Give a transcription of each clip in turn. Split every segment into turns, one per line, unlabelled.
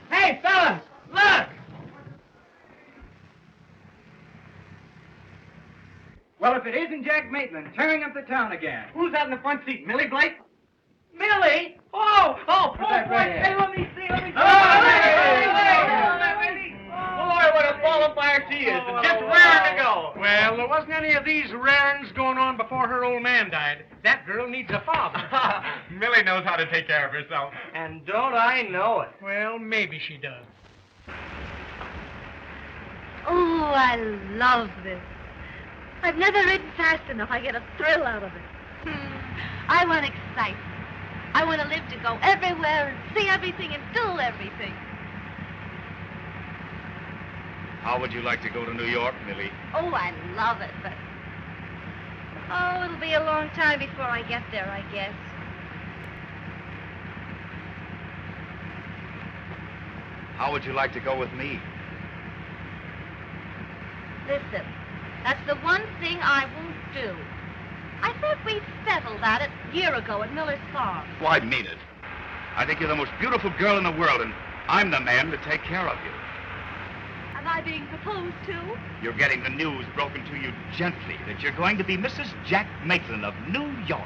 Hey, fellas, look! Well, if it isn't Jack Maitland tearing up the town again. Who's that in the front seat, Millie Blake? Millie? Oh, boy. Hey, let me see. Boy, what a ball of fire she is. And just raring to go.
Well, there wasn't any of these rarings going on before her old man died. That girl needs a father.
Millie knows how to take care of herself. And don't I know it?
Well, maybe she does.
Oh, I love this. I've never ridden fast enough. I get a thrill out of it. I want excitement. I want to live to go everywhere and see everything and do everything.
How would you like to go to New York, Millie?
Oh, I love it, but... Oh, it'll be a long time before I get there, I guess.
How would you like to go with me?
Listen, that's the one thing I won't do. I thought we settled that a year ago at Miller's Farm.
Well, I mean it. I think you're the most beautiful girl in the world, and I'm the man to take care of you.
Am I being proposed to?
You're getting the news broken to you gently that you're going to be Mrs. Jack Maitland of New York.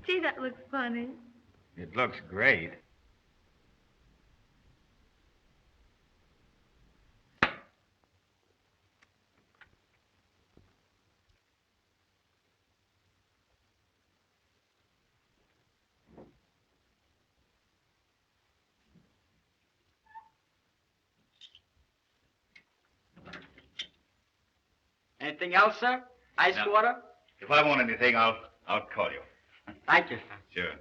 Gee, that looks funny.
It looks great.
Anything else, sir? Ice water?
If I want anything, I'll call you.
Thank you, sir.
Sure.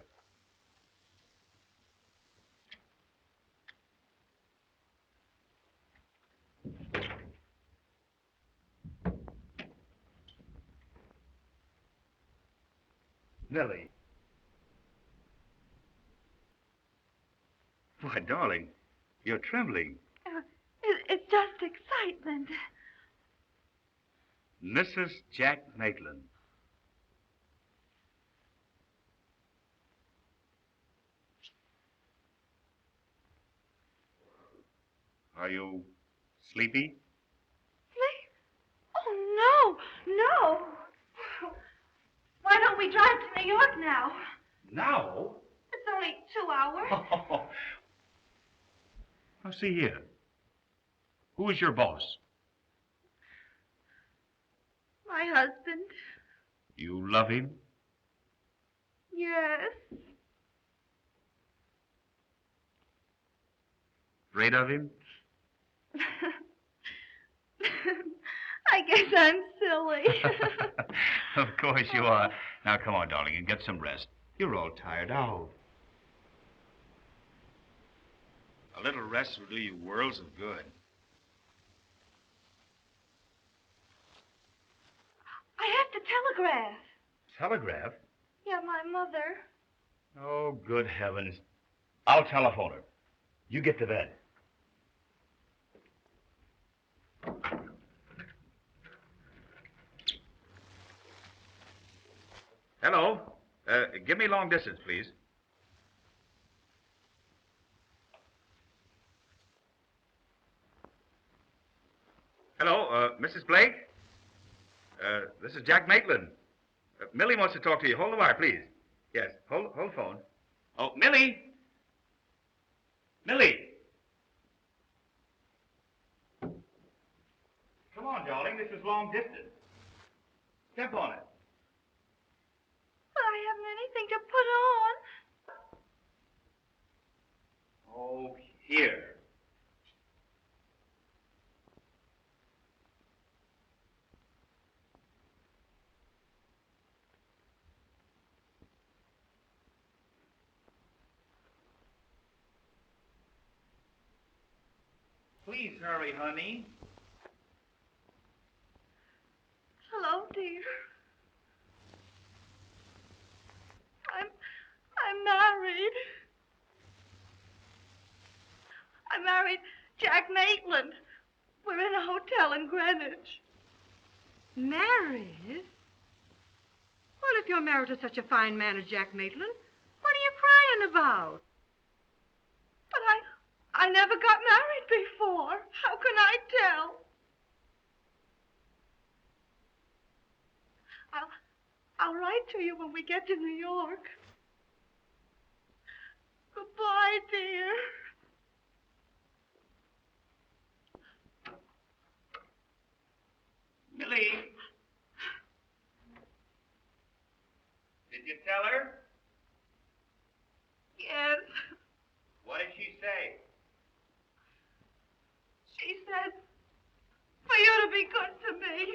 Millie. Why, darling, you're trembling.
It's just excitement.
Mrs. Jack Maitland. Are you sleepy?
Sleep? Oh, no. Why don't we drive to New York now?
Now?
It's only 2 hours.
Now, see here. Who is your boss?
My husband.
You love him?
Yes.
Afraid of him?
I guess I'm silly.
Of course you are. Now, come on, darling, and get some rest. You're all tired out. A little rest will do you worlds of good.
I have to telegraph.
Telegraph?
Yeah, my mother.
Oh, good heavens. I'll telephone her. You get to bed. Hello. Give me long distance, please. Hello, Mrs. Blake? This is Jack Maitland. Millie wants to talk to you. Hold the wire, please. Yes, hold phone. Oh, Millie! Millie! Come on, darling. This is long distance. Step on it.
But I haven't anything to put on.
Oh, here. Please hurry, honey.
Hello, dear. I'm married. I married Jack Maitland. We're in a hotel in Greenwich.
Married? Well, if you're married to such a fine man as Jack Maitland, what are you crying about?
But I never got married before. How can I tell? I'll write to you when we get to New York. Goodbye, dear.
Millie. Did you tell her?
Yes.
What did she say?
She said for you to be good to me.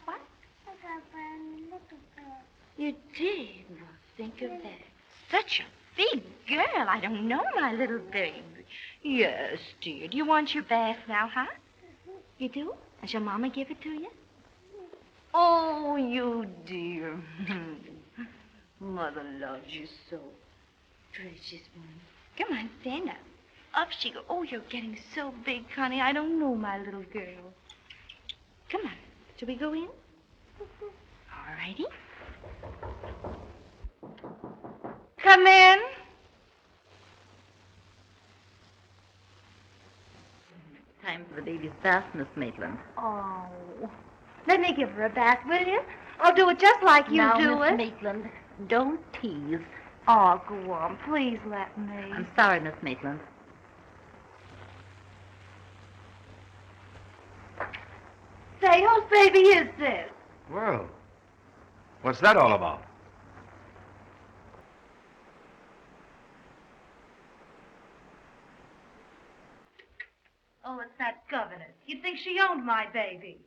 What? I got a little girl.
You did? Well, think of that. Such a big girl. I don't know, my little baby. Yes, dear. Do you want your bath now, huh? You do? And shall Mama give it to you? Oh, you dear. Mother loves you so. Precious one. Come on, stand up. Up she goes. Oh, you're getting so big, Connie. I don't know, my little girl. Come on. Shall we go in? All righty. Come in.
Time for the baby's bath, Miss Maitland.
Oh. Let me give her a bath, will you? I'll do it just like you
now,
do
Miss
it.
Maitland, don't tease.
Oh, go on. Please let me.
I'm sorry, Miss Maitland.
Say, whose baby is this?
Well, what's that all about?
Oh, it's that governess. You'd think she owned my baby.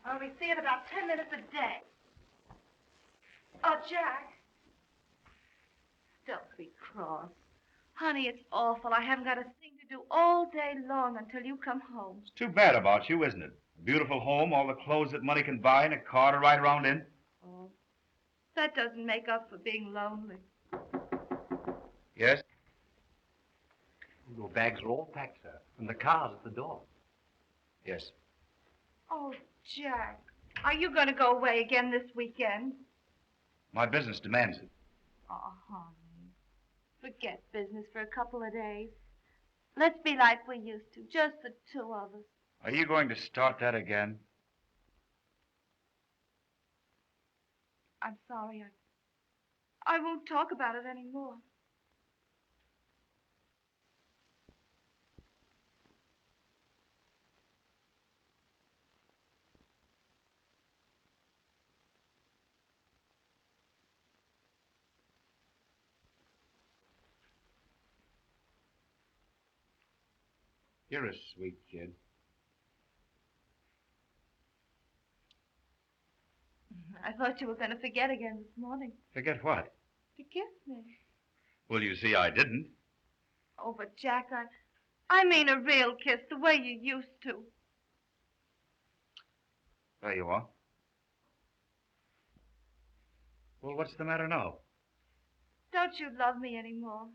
I only see it about 10 minutes a day. Oh, Jack. Don't be cross. Honey, it's awful. I haven't got a thing to do all day long until you come home.
It's too bad about you, isn't it? A beautiful home, all the clothes that money can buy, and a car to ride around in.
Oh, that doesn't make up for being lonely.
Yes?
Your bags are all packed, sir, and the car's at the door.
Yes.
Oh, Jack, are you going to go away again this weekend?
My business demands it.
Oh, honey. Forget business for a couple of days. Let's be like we used to, just the two of us.
Are you going to start that again?
I'm sorry. I won't talk about it anymore.
You're a sweet kid.
I thought you were going to forget again this morning.
Forget what?
To kiss me.
Well, you see, I didn't.
Oh, but Jack, I mean a real kiss, the way you used to.
There you are. Well, what's the matter now?
Don't you love me anymore?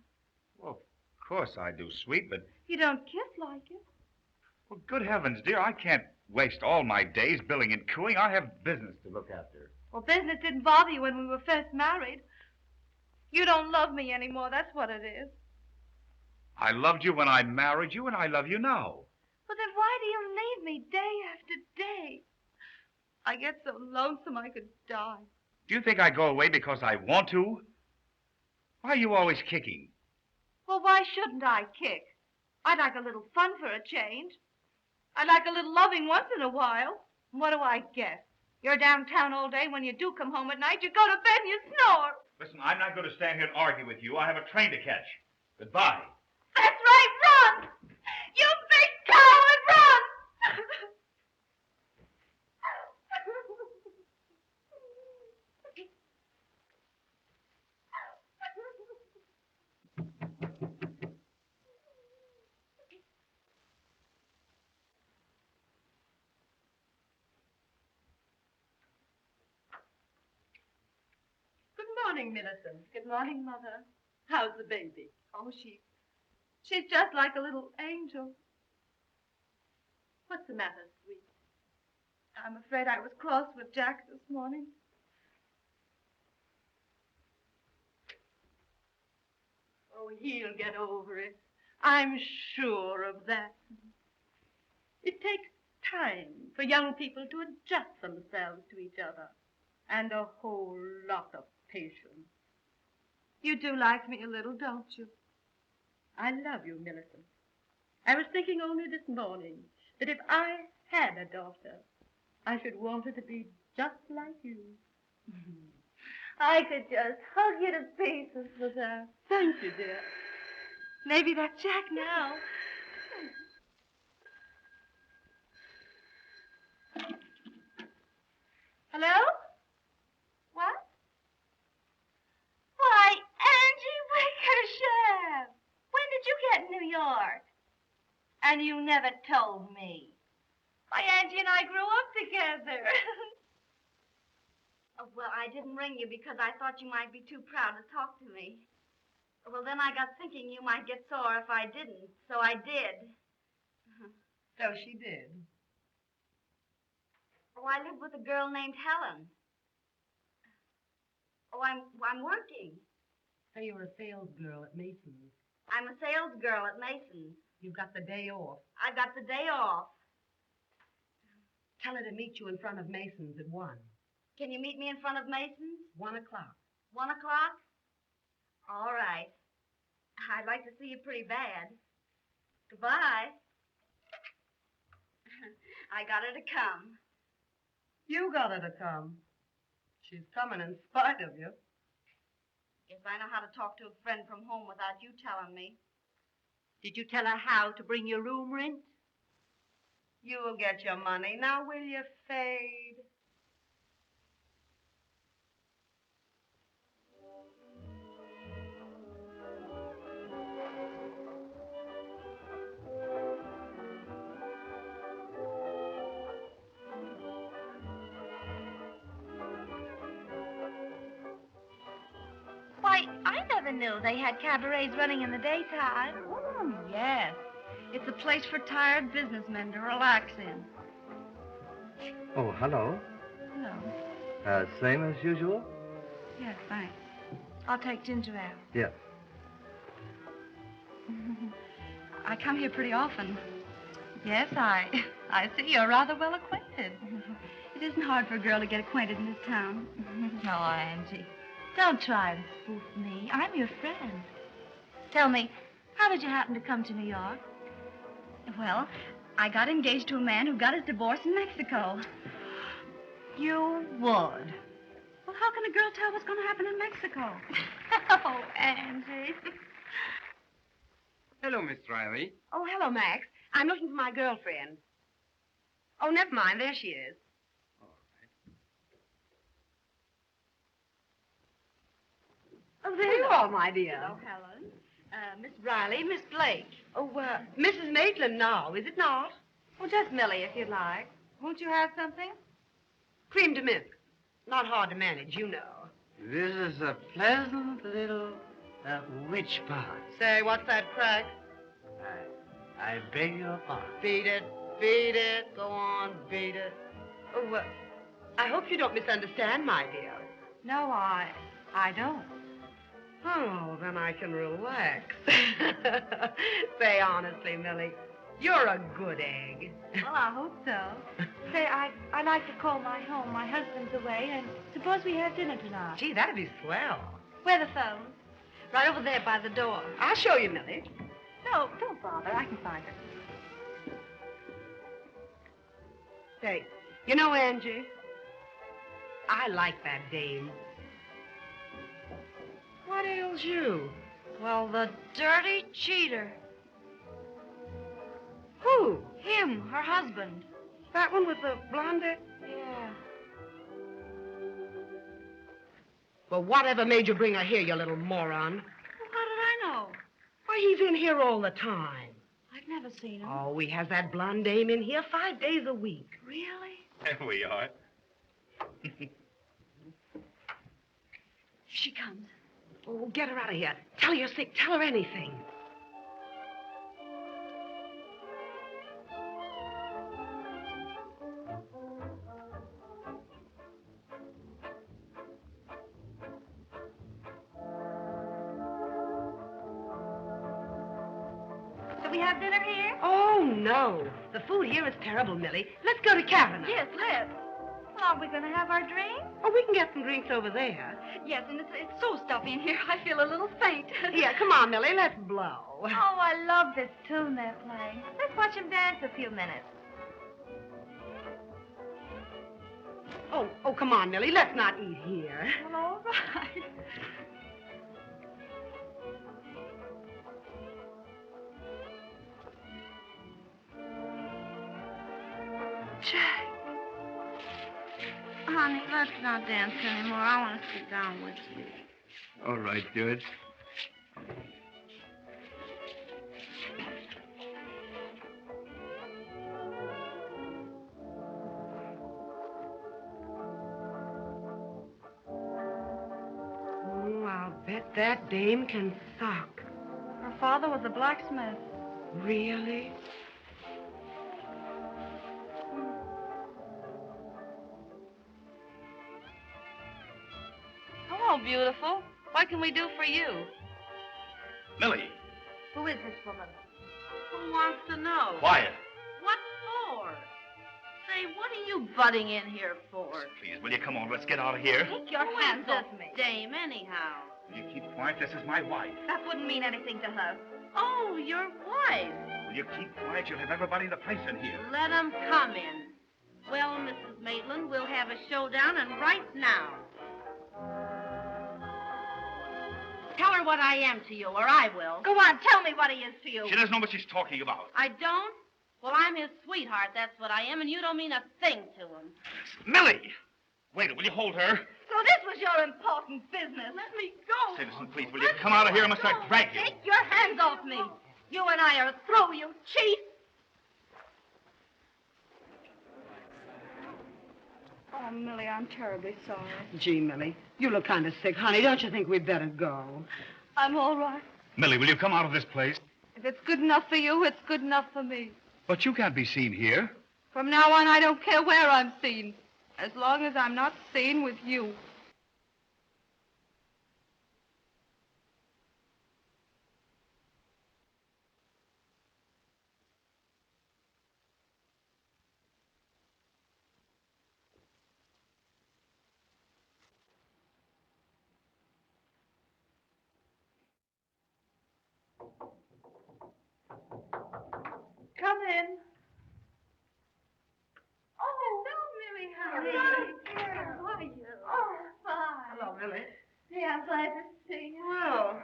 Well, of course I do, sweet, but...
You don't kiss like it.
Well, good heavens, dear, I can't waste all my days billing and cooing. I have business to look after.
Well, business didn't bother you when we were first married. You don't love me anymore, that's what it is.
I loved you when I married you, and I love you now.
But then why do you leave me day after day? I get so lonesome I could die.
Do you think I go away because I want to? Why are you always kicking?
Well, why shouldn't I kick? I'd like a little fun for a change. I'd like a little loving once in a while. And what do I get? You're downtown all day. When you do come home at night, you go to bed and you snore.
Listen, I'm not going to stand here and argue with you. I have a train to catch. Goodbye.
That's right, run! You big coward, run!
Good morning, Millicent.
Good morning, Mother.
How's the baby?
Oh, she's just like a little angel.
What's the matter, sweet?
I'm afraid I was cross with Jack this morning.
Oh, he'll get over it. I'm sure of that. It takes time for young people to adjust themselves to each other, and a whole lot of patience.
You do like me a little, don't you?
I love you, Millicent. I was thinking only this morning that if I had a daughter, I should want her to be just like you.
I could just hug you to pieces with her.
Thank you, dear.
Maybe that's Jack now. Hello? What? Why, Angie Wickerstaff! When did you get in New York? And you never told me. Why, Angie and I grew up together. Oh, well, I didn't ring you because I thought you might be too proud to talk to me. Well, then I got thinking you might get sore if I didn't, so I did.
So she did.
Oh, I live with a girl named Helen. Oh, I'm working.
So you're a sales girl at Mason's.
I'm a sales girl at Mason's.
You've got the day off.
I got the day off.
Tell her to meet you in front of Mason's at 1.
Can you meet me in front of Mason's?
1 o'clock.
1 o'clock? All right. I'd like to see you pretty bad. Goodbye. I got her to come.
You got her to come. She's coming in spite of you.
Guess I know how to talk to a friend from home without you telling me.
Did you tell her how to bring your room rent? You'll get your money. Now, will you, Fade?
Why, I never knew they had cabarets running in the daytime.
Oh, yes. It's a place for tired businessmen to relax in.
Oh, hello.
Hello.
Same as usual?
Yes, thanks. I'll take ginger ale.
Yes.
I come here pretty often. Yes, I see you're rather well acquainted. It isn't hard for a girl to get acquainted in this town.
Oh, Angie, don't try to spoof me. I'm your friend. Tell me, how did you happen to come to New York?
Well, I got engaged to a man who got his divorce in Mexico.
You would.
Well, how can a girl tell what's going to happen in Mexico?
Oh, Angie.
Hello, Miss Riley.
Oh, hello, Max. I'm looking for my girlfriend. Oh, never mind. There she is. Oh, there you are, my dear.
Hello, Helen. Miss Riley, Miss Blake.
Oh, Mrs. Maitland now, is it not?
Well, just Millie, if you'd like. Won't you have something?
Cream de mint. Not hard to manage, you know.
This is a pleasant little witch pond.
Say, what's that crack?
I beg your pardon.
Beat it. Beat it. Go on, beat it. Oh, I hope you don't misunderstand, my dear.
No, I don't.
Oh, then I can relax. Say honestly, Millie, you're a good egg.
Well, I hope so. Say, I'd like to call my home. My husband's away, and suppose we have dinner tonight.
Gee, that'd be swell.
Where are the phones? Right over there by the door.
I'll show you, Millie.
No, don't bother. I can find her.
Say, you know, Angie, I like that dame. What ails you?
Well, the dirty cheater.
Who?
Him, her husband.
That one with the blonde hair?
Yeah.
Well, whatever made you bring her here, you little moron?
Well, how did I know?
Why, he's in here all the time.
I've never seen him.
Oh, he has that blonde dame in here 5 days a week.
Really?
There we are.
Here she comes.
Oh, get her out of here. Tell her you're sick. Tell her anything.
Do we have dinner here?
Oh, no. The food here is terrible, Millie. Let's go to Cavanagh.
Yes, let's. Well, are we going to have our drink?
Oh, we can get some drinks over there.
Yes, and it's so stuffy in here, I feel a little faint.
Yeah, come on, Millie. Let's blow.
Oh, I love this tune they're playing. Let's watch them dance a few minutes.
Oh, come on, Millie. Let's not eat here.
Well, all right.
Jack. Honey, let's not dance anymore. I want to sit down with you.
All right, George.
Oh, I'll bet that dame can sock.
Her father was a blacksmith.
Really?
Hello, beautiful. What can we do for you?
Millie,
Who is this woman? Who wants to know?
quiet.
What for? Say, what are you butting in here for?
Please, will you come on? Let's get out of here.
Take your hands off me. Dame, anyhow.
Will you keep quiet? This is my wife.
That wouldn't mean anything to her.
Oh, your wife.
Will you keep quiet? You'll have everybody in the place in here.
Let 'em come in. Well, Mrs. Maitland, we'll have a showdown, and right now. Tell her what I am to you, or I will.
Go on, tell me what he is to you.
She doesn't know what she's talking about.
I don't? Well, I'm his sweetheart, that's what I am, and you don't mean a thing to him.
Millie! Wait, will you hold her?
So this was your important business.
Let me go.
Citizen, please, will you come out of here? I must I drag you.
Take your hands off me. You and I are through, you cheat. Oh, Millie, I'm terribly sorry.
Gee, Millie, you look kind of sick, honey. Don't you think we'd better go?
I'm all right.
Millie, will you come out of this place?
If it's good enough for you, it's good enough for me.
But you can't be seen here.
From now on, I don't care where I'm seen, as long as I'm not seen with you.
Come in.
Oh, hello, Millie. How are you?
Oh, fine.
Hello, Millie.
Yeah, I'm glad to see you.
Well,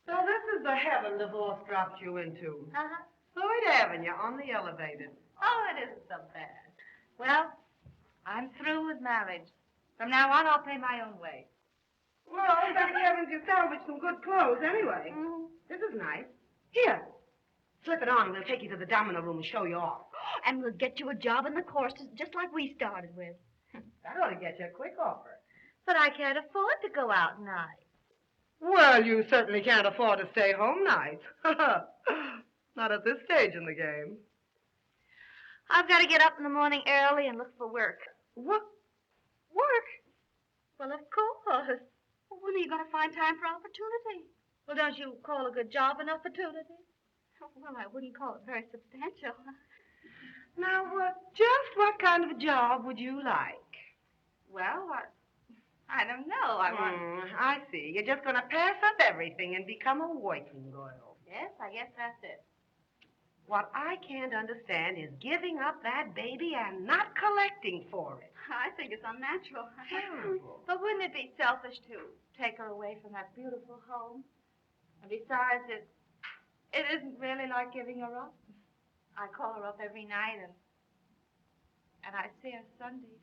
so this is the heaven divorce dropped you into.
Uh-huh.
Lloyd Avenue on the elevated.
Oh, it isn't so bad. Well, I'm through with marriage. From now on, I'll pay my own way.
Well, thank heavens you salvaged some good clothes anyway.
Mm-hmm.
This is nice. Here, slip it on and we'll take you to the domino room and show you off.
And we'll get you a job in the courses just like we started with.
That ought to get you a quick offer.
But I can't afford to go out nights.
Well, you certainly can't afford to stay home nights. Not at this stage in the game.
I've got to get up in the morning early and look for work.
What?
Work? Well, of course. Well, when are you going to find time for opportunity? Well, don't you call a good job an opportunity? Well, I wouldn't call it very substantial.
Now, just what kind of a job would you like?
Well, I don't know.
I see. You're just going to pass up everything and become a working girl.
Yes, I guess that's it.
What I can't understand is giving up that baby and not collecting for it.
I think it's unnatural.
Terrible.
But wouldn't it be selfish to take her away from that beautiful home? And besides, it isn't really like giving her up. I call her up every night, and I see her Sundays.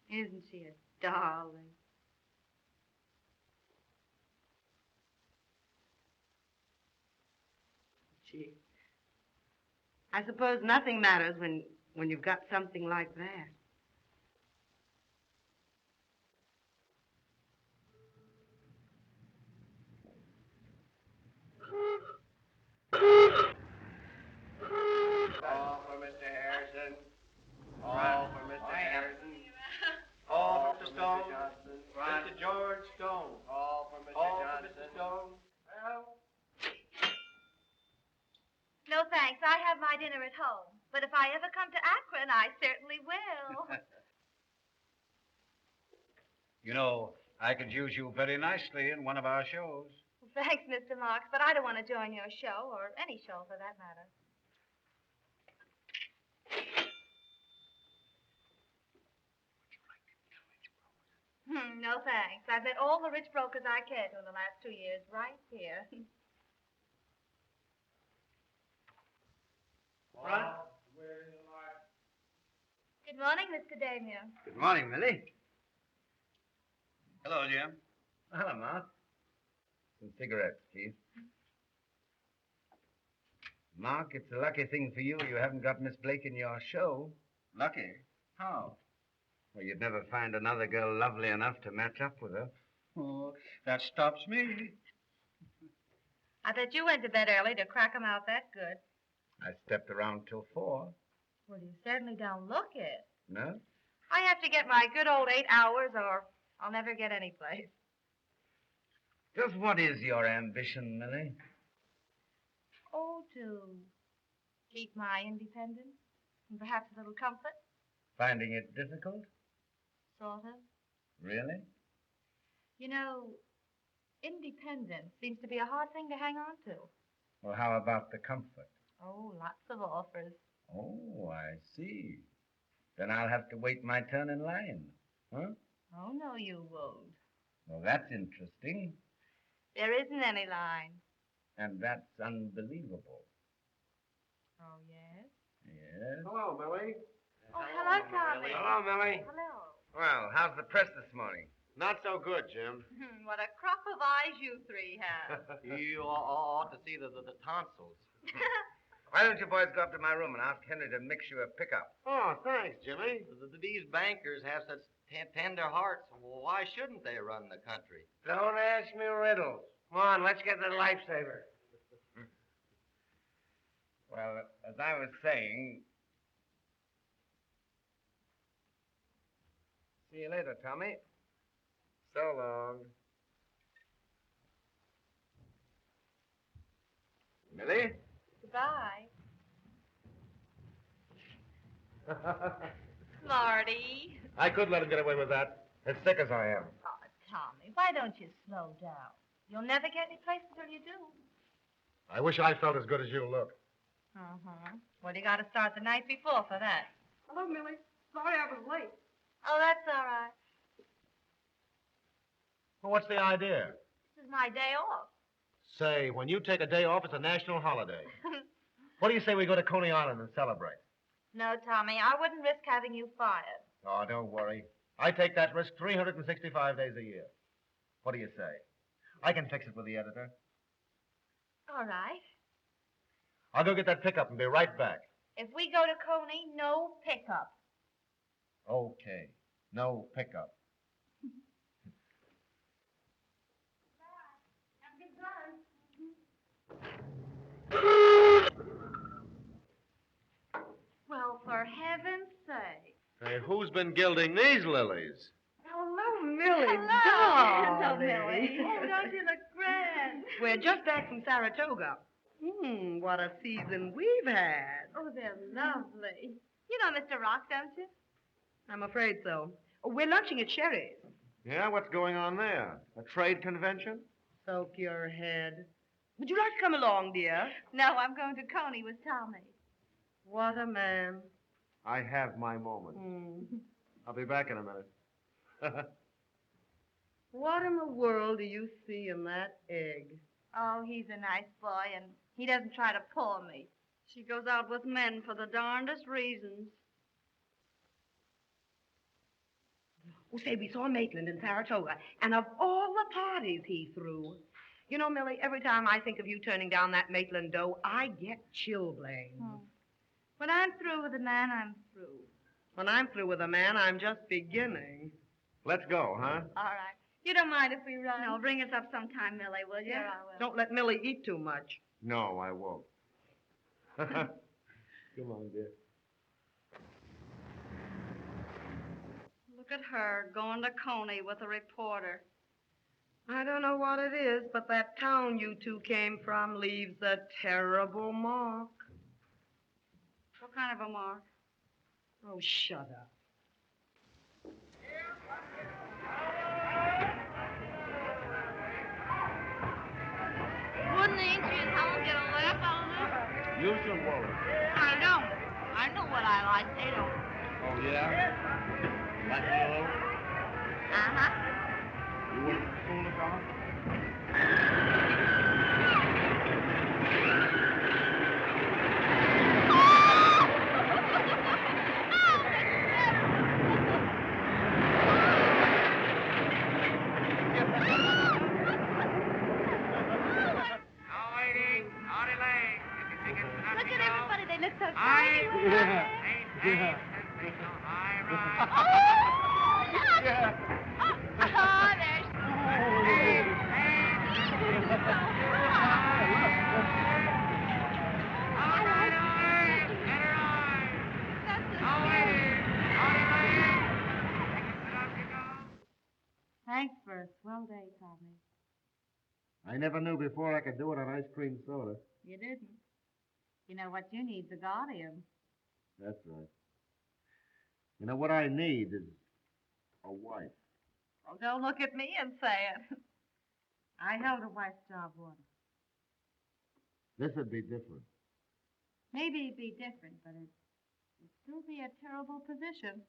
Isn't she a darling?
Gee. I suppose nothing matters when you've got something like that.
All for Mr. Harrison. All for Mr. Harrison. All for Mr. Stone. Mr. George Stone. All for Mr. Johnson. Stone. Well.
No, thanks. I have my dinner at home. But if I ever come to Akron, I certainly will.
You know, I could use you very nicely in one of our shows.
Thanks, Mr. Marks, but I don't want to join your show, or any show for that matter. No, thanks. I've met all the rich brokers I cared to in the last 2 years right here. Good morning, Mr. Damier.
Good morning, Millie.
Hello, Jim.
Hello, Mark. Some cigarettes, please. Mark, it's a lucky thing for you haven't got Miss Blake in your show.
Lucky? How?
Well, you'd never find another girl lovely enough to match up with her.
Oh, that stops me.
I bet you went to bed early to crack 'em out that good.
I stepped around till 4.
Well, you certainly don't look it.
No?
I have to get my good old 8 hours, or I'll never get any place.
Just what is your ambition, Millie?
Oh, to keep my independence and perhaps a little comfort,
Finding it difficult?
sort of.
Really?
You know, independence seems to be a hard thing to hang on to.
Well, how about the comfort?
Oh, lots of offers.
Oh, I see. Then I'll have to wait my turn in line. Huh?
Oh, no, you won't.
Well, that's interesting.
There isn't any line.
And that's unbelievable.
Oh, yes?
Yes.
Hello, Millie.
Oh, hello, Tommy.
Hello, Millie.
Hello.
Well, how's the press this morning?
Not so good, Jim.
What a crop of eyes you three have.
You ought to see the tonsils.
Why don't you boys go up to my room and ask Henry to mix you a pickup?
Oh, thanks, Jimmy. These bankers have such tender hearts. Why shouldn't they run the country?
Don't ask me riddles. Come on, let's get the lifesaver.
Well, as I was saying... See you later, Tommy. So long. Millie?
Goodbye. Marty.
I could let him get away with that. As sick as I am.
Oh, Tommy, why don't you slow down? You'll never get any place until you do.
I wish I felt as good as you look.
Uh-huh. Well, you got to start the night before for that.
Hello, Millie. Sorry I was late.
Oh, that's all right.
Well, what's the idea?
This is my day off.
Say, when you take a day off, it's a national holiday. What do you say we go to Coney Island and celebrate?
No, Tommy, I wouldn't risk having you fired.
Oh, don't worry. I take that risk 365 days a year. What do you say? I can fix it with the editor.
All right.
I'll go get that pickup and be right back.
If we go to Coney, no pickup.
Okay. No pickup.
Well, for heaven's sake.
Hey, who's been gilding these lilies?
Hello, Millie.
Hello,
darling.
Millie. Oh, don't you look grand?
We're just back from Saratoga. What a season we've had.
Oh, they're lovely. You know Mr. Rock, don't you?
I'm afraid so. We're lunching at Sherry's.
Yeah, what's going on there? A trade convention?
Soak your head. Would you like to come along, dear?
No, I'm going to Coney with Tommy.
What a man.
I have my moments. I'll be back in a minute.
What in the world do you see in that egg?
Oh, he's a nice boy, and he doesn't try to pull me.
She goes out with men for the darndest reasons.
Well, say, we saw Maitland in Saratoga, and of all the parties he threw, you know, Millie, every time I think of you turning down that Maitland dough, I get chilblains.
When I'm through with a man, I'm through.
When I'm through with a man, I'm just beginning.
Let's go, huh?
All right. You don't mind if we run?
No, bring us up sometime, Millie, will you?
Sure, I will.
Don't let Millie eat too much.
No, I won't. Come on, dear.
Look at her going to Coney with a reporter.
I don't know what it is, but that town you two came from leaves a terrible mark.
What kind of a mark?
Oh, shut up.
Wouldn't Angie and Helen get a laugh out of this?
You should worry.
I don't. I know what I like. They don't.
Oh, yeah? Like a little?
Uh-huh.
You wouldn't fool us off?
Look at everybody. They look so funny. Oh, there's...
Thanks for a swell day, Tommy.
I never knew before I could do it on ice cream soda.
You didn't. You know what you need's a guardian.
That's right. You know, what I need is a wife.
Oh, don't look at me and say it. I held a wife's job once.
This would be different.
Maybe it'd be different, but it'd still be a terrible position.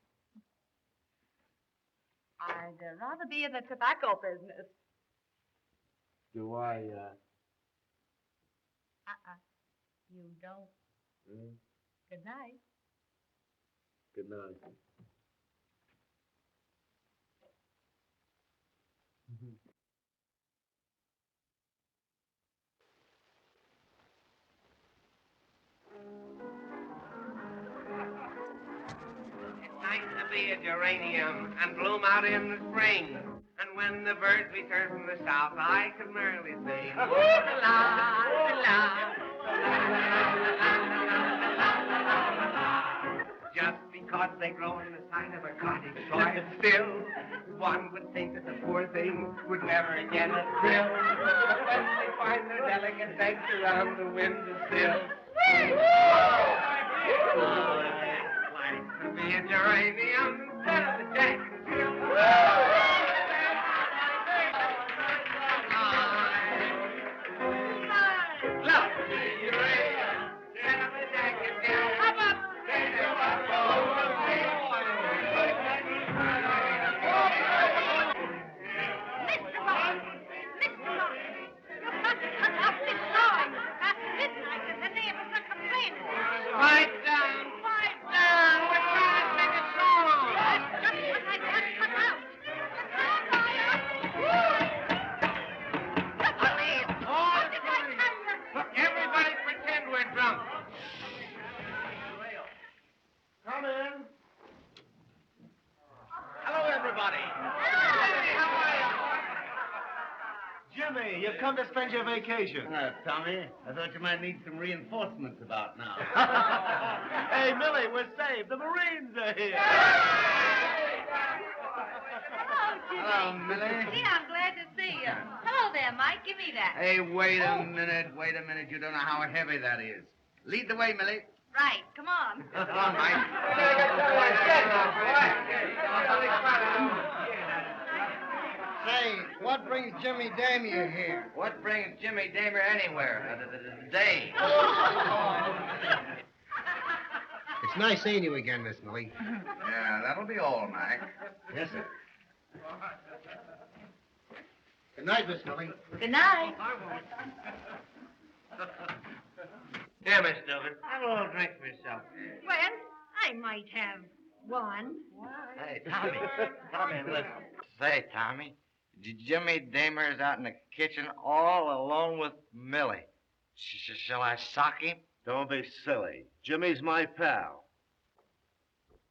I'd rather be in the tobacco business.
Do I,
You don't.
Mm.
Good night.
Good night. It's nice to be a geranium and bloom out in the spring. And when the birds return from the south, I can merrily sing. Just because they grow on the side of a cottage soil still, one would think that the poor thing would never get a thrill. But when they find their delicate legs around the windowsill, it's like to be a geranium instead of a jack and Jill.
You've come to spend your vacation.
Tommy, I thought you might need some reinforcements about now.
Hey, Millie, we're saved. The Marines are here.
Hello, Jimmy.
Hello, Millie.
Gee, I'm glad to see you. Hello there, Mike. Give me that.
Hey, wait a minute. You don't know how heavy that is. Lead the way, Millie.
Right. Come on.
Come on, Mike. Say, what brings Jimmy Damier here?
What brings Jimmy Damier anywhere? The day.
It's nice seeing you again, Miss Millie.
Yeah, that'll be all, Mac.
Yes, sir. Good night, Miss Millie.
Good night.
Here, Miss Dillon. Have a little drink for yourself.
Well, I might have one.
Hey, Tommy, listen. Say, Tommy, Jimmy Damer's out in the kitchen all alone with Millie. Shall I sock him?
Don't be silly. Jimmy's my pal.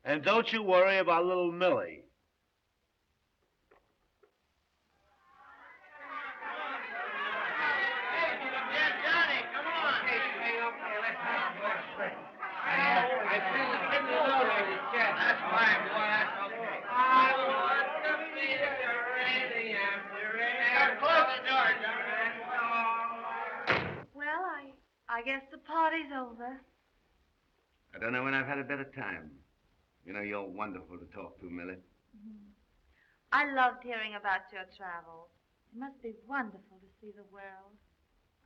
And don't you worry about little Millie.
That's fine, boy. That's okay. I want to be ready after rain. Close the door, John.
Well, I guess the party's over.
I don't know when I've had a better time. You know, you're wonderful to talk to, Millie.
I loved hearing about your travels. It must be wonderful to see the world.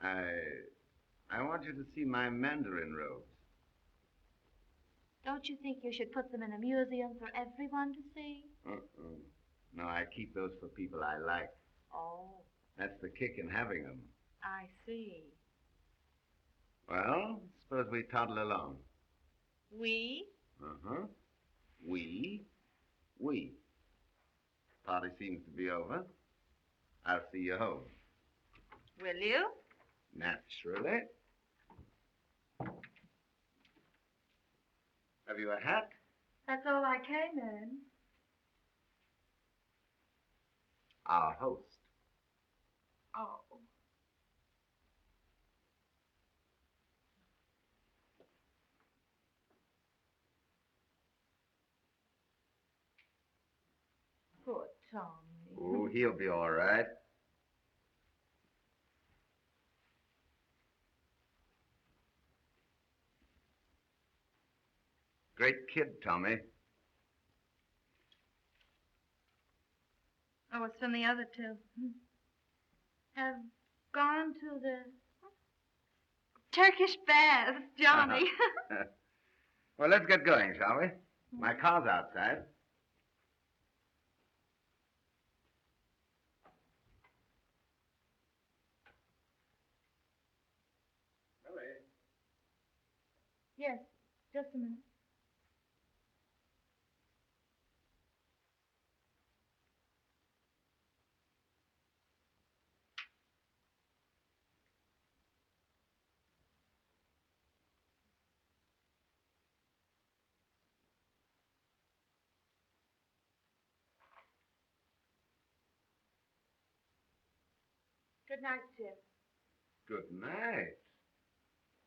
I want you to see my mandarin robes.
Don't you think you should put them in a museum for everyone to see?
No, I keep those for people I like.
Oh,
That's the kick in having them.
I see.
Well, suppose we toddle along.
We?
Uh-huh. We. Party seems to be over. I'll see you home.
Will you?
Naturally. Have you a hat?
That's all I came in.
Our host.
Oh. Poor Tommy.
Oh, he'll be all right. Great kid, Tommy.
Oh, it's from the other two. Have gone to the Turkish baths, Johnny.
Well, let's get going, shall we? My car's outside. Millie.
Yes, just a minute. Good night, Jim.
Good night.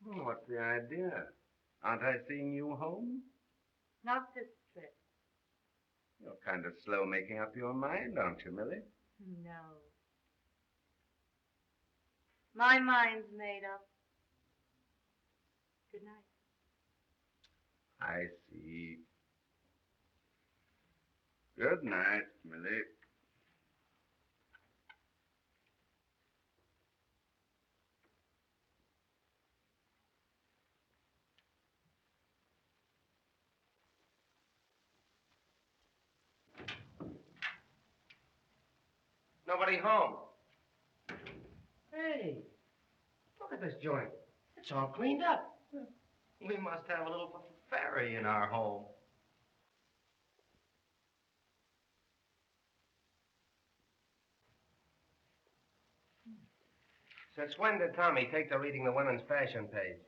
Well, what's the idea? Aren't I seeing you home?
Not this trip.
You're kind of slow making up your mind, aren't you, Millie?
No. My mind's made up. Good night.
I see. Good night, Millie.
Nobody home. Hey, look at this joint. It's all cleaned up. We must have a little fairy in our home. Since when did Tommy take to reading the women's fashion page?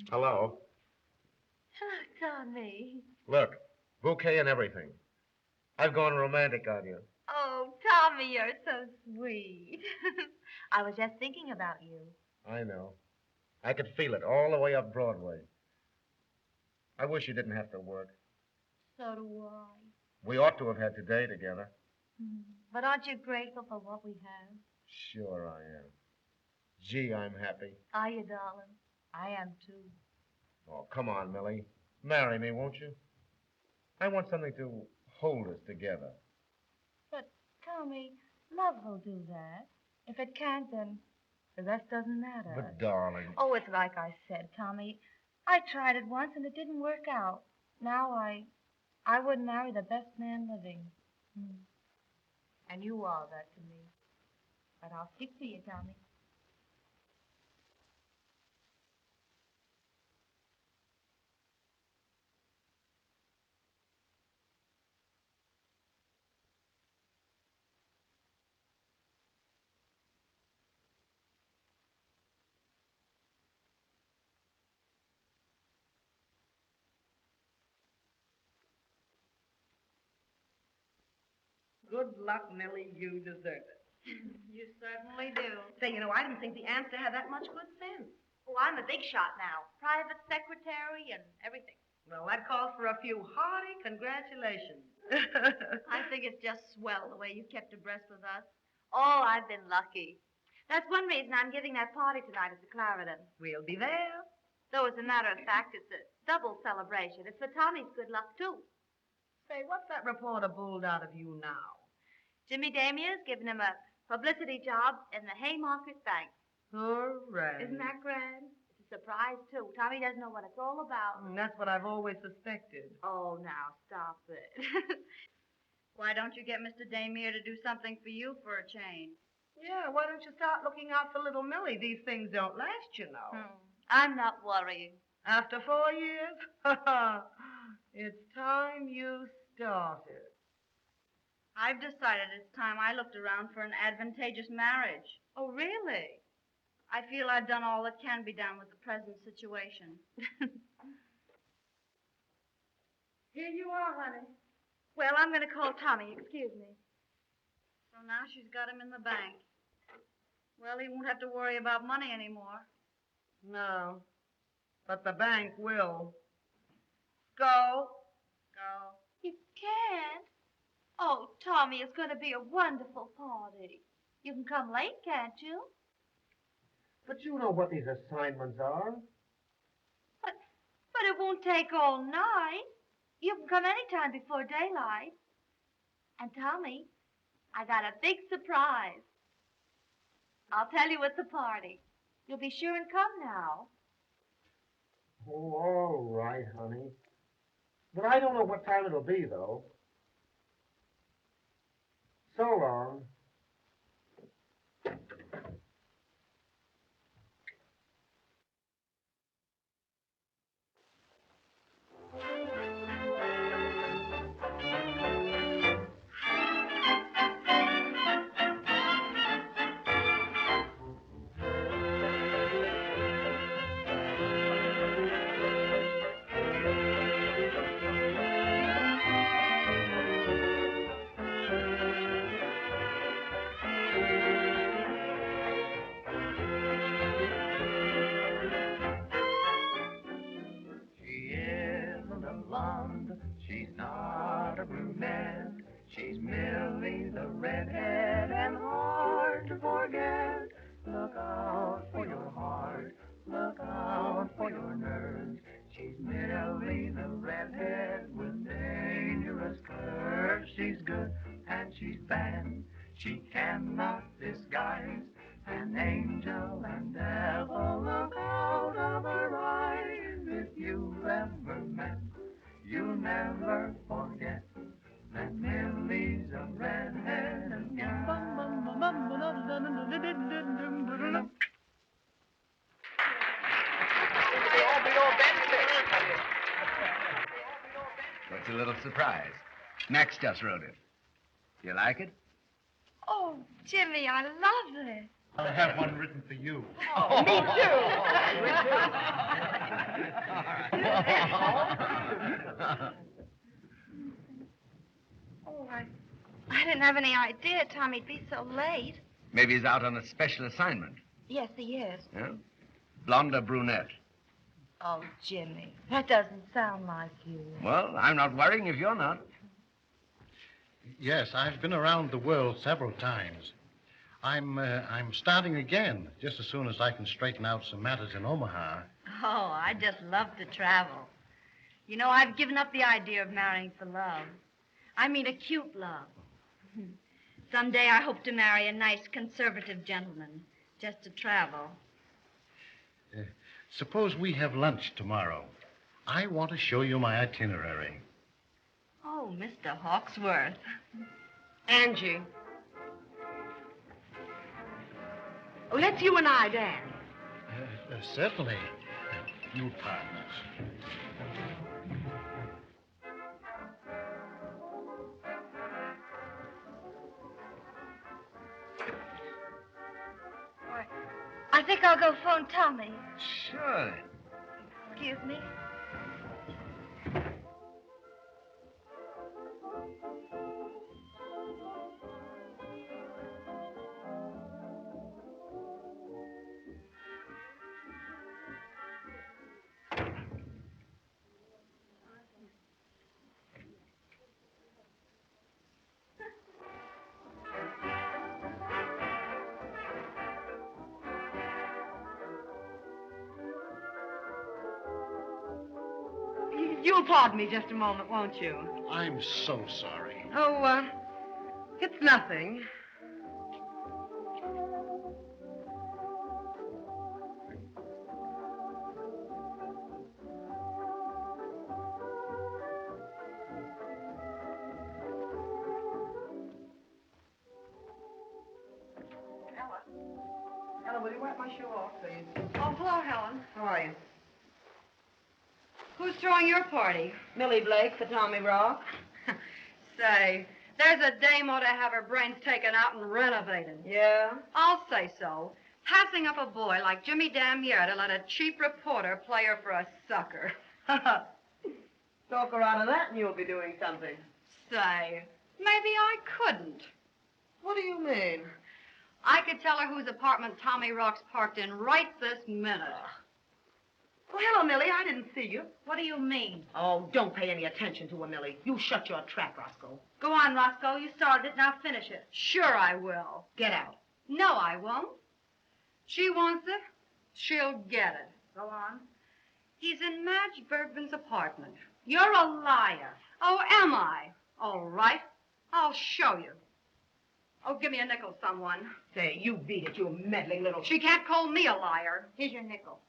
Hello.
Hello, Tommy.
Look, bouquet and everything. I've gone romantic on you.
Oh, Tommy, you're so sweet. I was just thinking about you.
I know. I could feel it all the way up Broadway. I wish you didn't have to work.
So do I.
We ought to have had today together.
But aren't you grateful for what we have?
Sure I am. Gee, I'm happy.
Are you, darling? I am, too.
Oh, come on, Millie. Marry me, won't you? I want something to hold us together.
But, Tommy, love will do that. If it can't, then the rest doesn't matter.
But, darling...
Oh, it's like I said, Tommy. I tried it once, and it didn't work out. Now I wouldn't marry the best man living. And you are that to me. But I'll stick to you, Tommy.
Good luck, Millie. You deserve it.
You certainly do.
Say, I didn't think the aunts had that much good sense.
Oh, I'm a big shot now. Private secretary and everything.
Well, that calls for a few hearty congratulations.
I think it's just swell the way you kept abreast with us. Oh, I've been lucky. That's one reason I'm giving that party tonight at the Clarendon.
We'll be there.
Though, as a matter of fact, it's a double celebration. It's for Tommy's good luck, too.
Say, what's that reporter bulled out of you now?
Jimmy Damier's given him a publicity job in the Haymarket Bank.
Hooray.
Isn't that grand? It's a surprise, too. Tommy doesn't know what it's all about.
That's what I've always suspected.
Oh, now, stop it.
Why don't you get Mr. Damier to do something for you for a change?
Yeah, why don't you start looking out for little Millie? These things don't last, you know.
I'm not worrying.
After 4 years? It's time you started.
I've decided it's time I looked around for an advantageous marriage.
Oh, really?
I feel I've done all that can be done with the present situation.
Here you are, honey. Well, I'm going to call Tommy. Excuse me.
So now she's got him in the bank. Well, he won't have to worry about money anymore.
No, but the bank will. Go.
You can't. Oh, Tommy, it's going to be a wonderful party. You can come late, can't you?
But you know what these assignments are.
But it won't take all night. You can come any time before daylight. And, Tommy, I got a big surprise. I'll tell you at the party. You'll be sure and come now.
Oh, all right, honey. But I don't know what time it'll be, though. So long.
She's not a brunette. She's Millie the redhead and hard to forget. Look out for your heart. Look out for your nerves. She's Millie the redhead with dangerous curves. She's good and she's bad. She cannot disguise. An angel and devil, look out of her eyes. If you've ever met, you'll never forget that Millie's a redhead again.
What's a little surprise? Max just wrote it. You like it?
Oh, Jimmy, I love this.
I have one written for you.
Oh, me too. Oh, I didn't have any idea Tommy'd be so late.
Maybe he's out on a special assignment.
Yes, he is.
Yeah? Blonde or brunette?
Oh, Jimmy, that doesn't sound like you.
Well, I'm not worrying if you're not.
Yes, I've been around the world several times. I'm starting again, just as soon as I can straighten out some matters in Omaha.
Oh, I just love to travel. You know, I've given up the idea of marrying for love. I mean a cute love. Someday I hope to marry a nice conservative gentleman, just to travel.
Suppose we have lunch tomorrow. I want to show you my itinerary.
Oh, Mr. Hawksworth.
Angie. Oh, let's you and I dance.
Certainly. You partners.
I think I'll go phone Tommy.
Sure.
Excuse me.
You'll pardon me just a moment, won't you?
I'm so sorry.
Oh, it's nothing. Helen, will you wipe my shoe off, please?
Oh, hello, Helen.
How are you?
Who's throwing your party?
Millie Blake for Tommy Rock.
Say, there's a dame ought to have her brains taken out and renovated.
Yeah?
I'll say so. Passing up a boy like Jimmy Damier to let a cheap reporter play her for a sucker.
Talk her out of that and you'll be doing something.
Say, maybe I couldn't.
What do you mean?
I could tell her whose apartment Tommy Rock's parked in right this minute.
Oh, hello, Millie. I didn't see you.
What do you mean?
Oh, don't pay any attention to her, Millie. You shut your trap, Roscoe.
Go on, Roscoe. You started it. Now finish it. Sure I will.
Get out.
No, I won't. She wants it. She'll get it. Go on. He's in Madge Bergman's apartment. You're a liar. Oh, am I? All right. I'll show you. Oh, give me a nickel, someone.
Say, you beat it, you meddling little...
She can't call me a liar. Here's your nickel.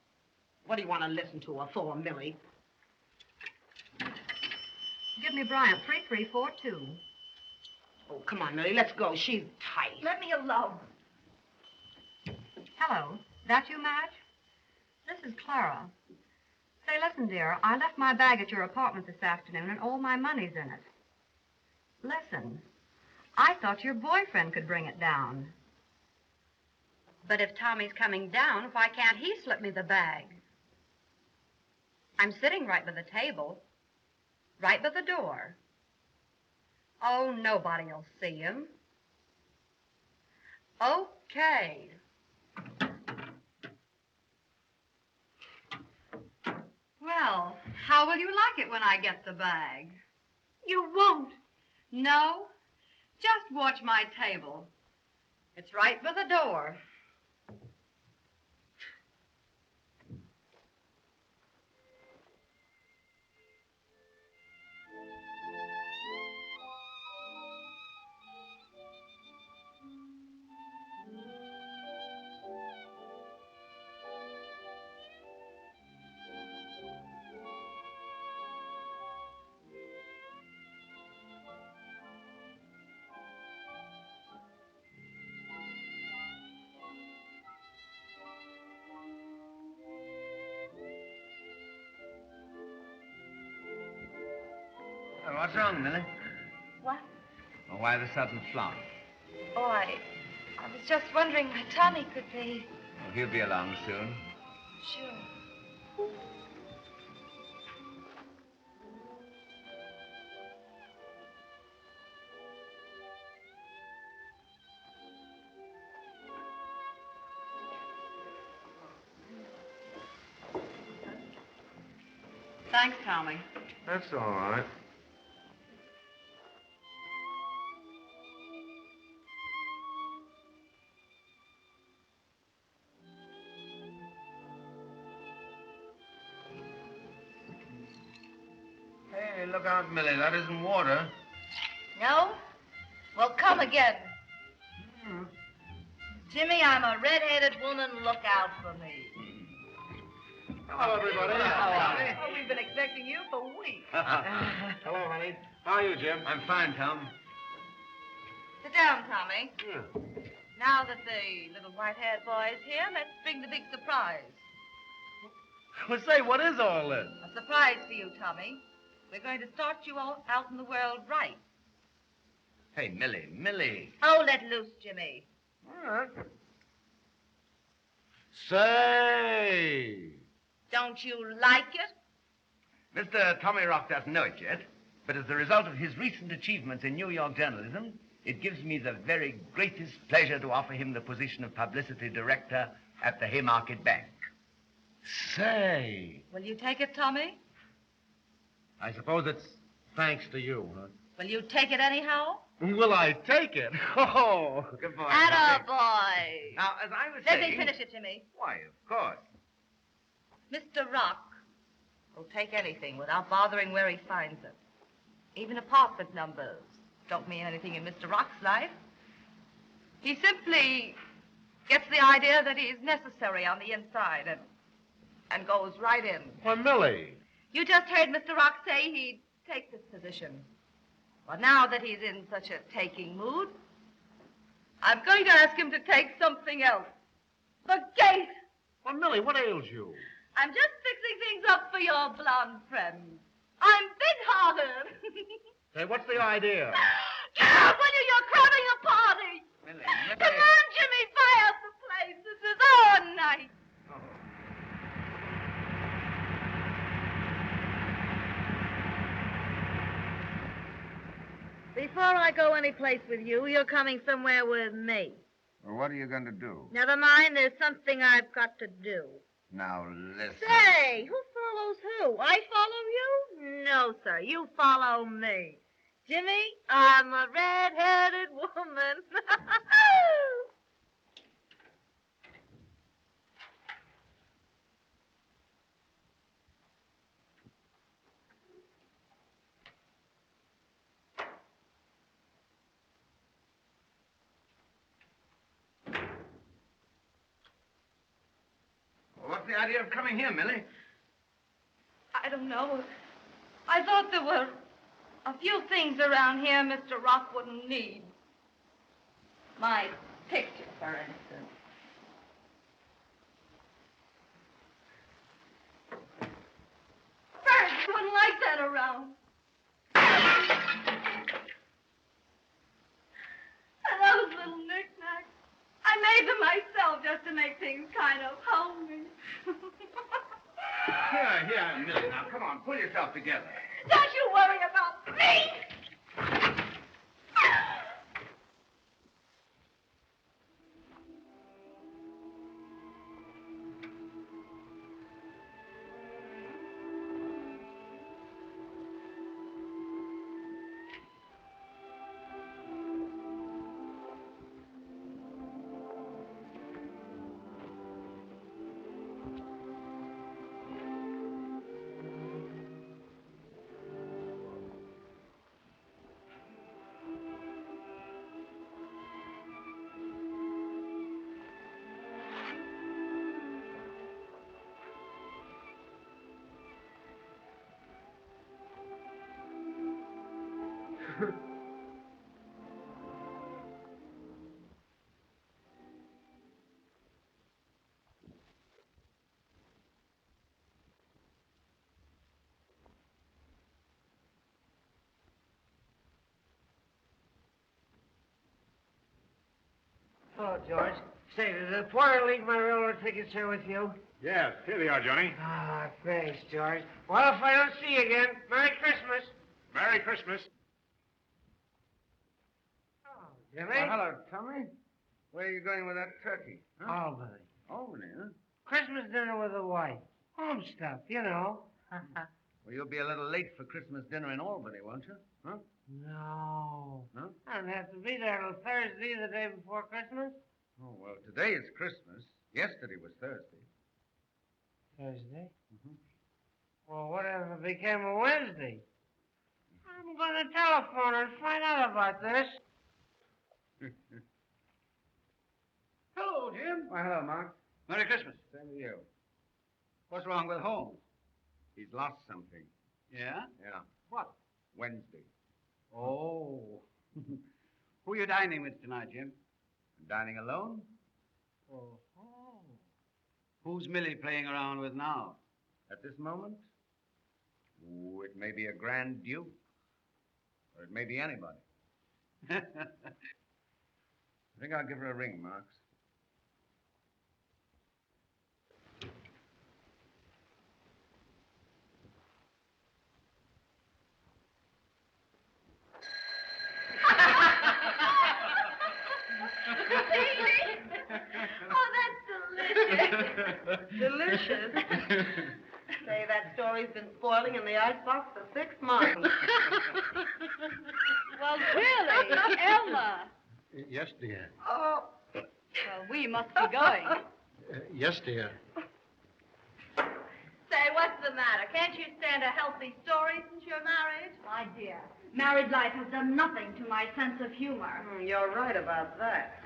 What do you want to listen to her for, Millie?
Give me Bryant, 3342.
Oh, come on, Millie, let's go. She's tight.
Let me alone. Hello. That you, Madge? This is Clara. Say, listen, dear, I left my bag at your apartment this afternoon and all my money's in it. Listen, I thought your boyfriend could bring it down. But if Tommy's coming down, why can't he slip me the bag? I'm sitting right by the table, right by the door. Oh, nobody'll see him. Okay. Well, how will you like it when I get the bag? You won't. No? Just watch my table. It's right by the door.
What's wrong, Millie?
What?
Well, why the sudden flop?
Oh, I was just wondering where Tommy could be.
Well, he'll be along soon.
Sure.
Thanks, Tommy.
That's all right.
Hey, look out, Millie. That isn't water.
No? Well, come again. Jimmy, I'm a red-headed woman. Look out for me.
Hello, everybody.
Oh, we've been expecting you for weeks.
Hello, honey. How are you, Jim?
I'm fine, Tom.
Sit down, Tommy. Now that the little white-haired boy is here, let's bring the big surprise.
Well, say, what is all this?
A surprise for you, Tommy. We're going to start you all out in the world right.
Hey, Millie.
Oh, let loose, Jimmy.
All right. Say.
Don't you like it?
Mr. Tommy Rock doesn't know it yet, but as a result of his recent achievements in New York journalism, it gives me the very greatest pleasure to offer him the position of publicity director at the Haymarket Bank.
Say.
Will you take it, Tommy?
I suppose it's thanks to you, huh?
Will you take it anyhow?
Will I take it? Oh.
Good boy.
Atta boy.
Now, as I was
Let
saying...
me finish it, Jimmy.
Why, of course.
Mr. Rock will take anything without bothering where he finds it. Even apartment numbers don't mean anything in Mr. Rock's life. He simply gets the idea that he's necessary on the inside and goes right in.
Why, Millie.
You just heard Mr. Rock say he'd take this position. Well, now that he's in such a taking mood, I'm going to ask him to take something else. The gate!
Well, Millie, what ails you?
I'm just fixing things up for your blonde friend. I'm big-hearted.
Say, what's the idea?
Get out, will you? You're cramming a party.
Millie.
Come on, Jimmy, buy out the place. This is our night. Before I go anyplace with you, you're coming somewhere with me.
Well, what are you going to do?
Never mind, there's something I've got to do.
Now, listen.
Say, who follows who? I follow you? No, sir, you follow me. Jimmy, I'm a red-headed woman.
What's the idea of coming here, Millie?
I don't know. I thought there were a few things around here Mr. Rock wouldn't need. My picture, for instance. Birds wouldn't like that around. And those little knickknacks. I made them myself just to make things kind of homey.
Here, Millie. Now, come on, pull yourself together.
Don't you worry about me!
Oh, George. Say, did the porter leave my railroad tickets here with you?
Yes, here they are, Johnny.
Ah, thanks, George. Well, if I don't see you again, Merry Christmas.
Merry Christmas.
Oh, Jimmy?
Hello, Tommy. Where are you going with that turkey?
Albany.
Albany, huh?
Christmas dinner with the wife. Home stuff, you know.
Well, you'll be a little late for Christmas dinner in Albany, won't you? Huh?
No.
Huh?
I don't have to be there till Thursday, the day before Christmas.
Oh, well, today is Christmas. Yesterday was Thursday.
Thursday? Mm-hmm. Well, whatever became of Wednesday? I'm going to telephone her and find out about this.
Hello, Jim.
Why, hello, Mark.
Merry Christmas.
Same to you.
What's wrong with Holmes?
He's lost something.
Yeah?
Yeah.
What?
Wednesday.
Oh. Who are you dining with tonight, Jim?
Dining alone?
Oh. Who's Millie playing around with now?
At this moment? Ooh, it may be a Grand Duke. Or it may be anybody. I think I'll give her a ring, Marks.
Oh, that's delicious.
Delicious? Say, that story's been spoiling in the icebox for 6 months.
Well, really, Emma.
Yes, dear.
Oh. Well, we must be going.
Yes, dear.
Say, what's the matter? Can't you stand a healthy story since you're married?
My dear, married life has done nothing to my sense of humor.
You're right about that.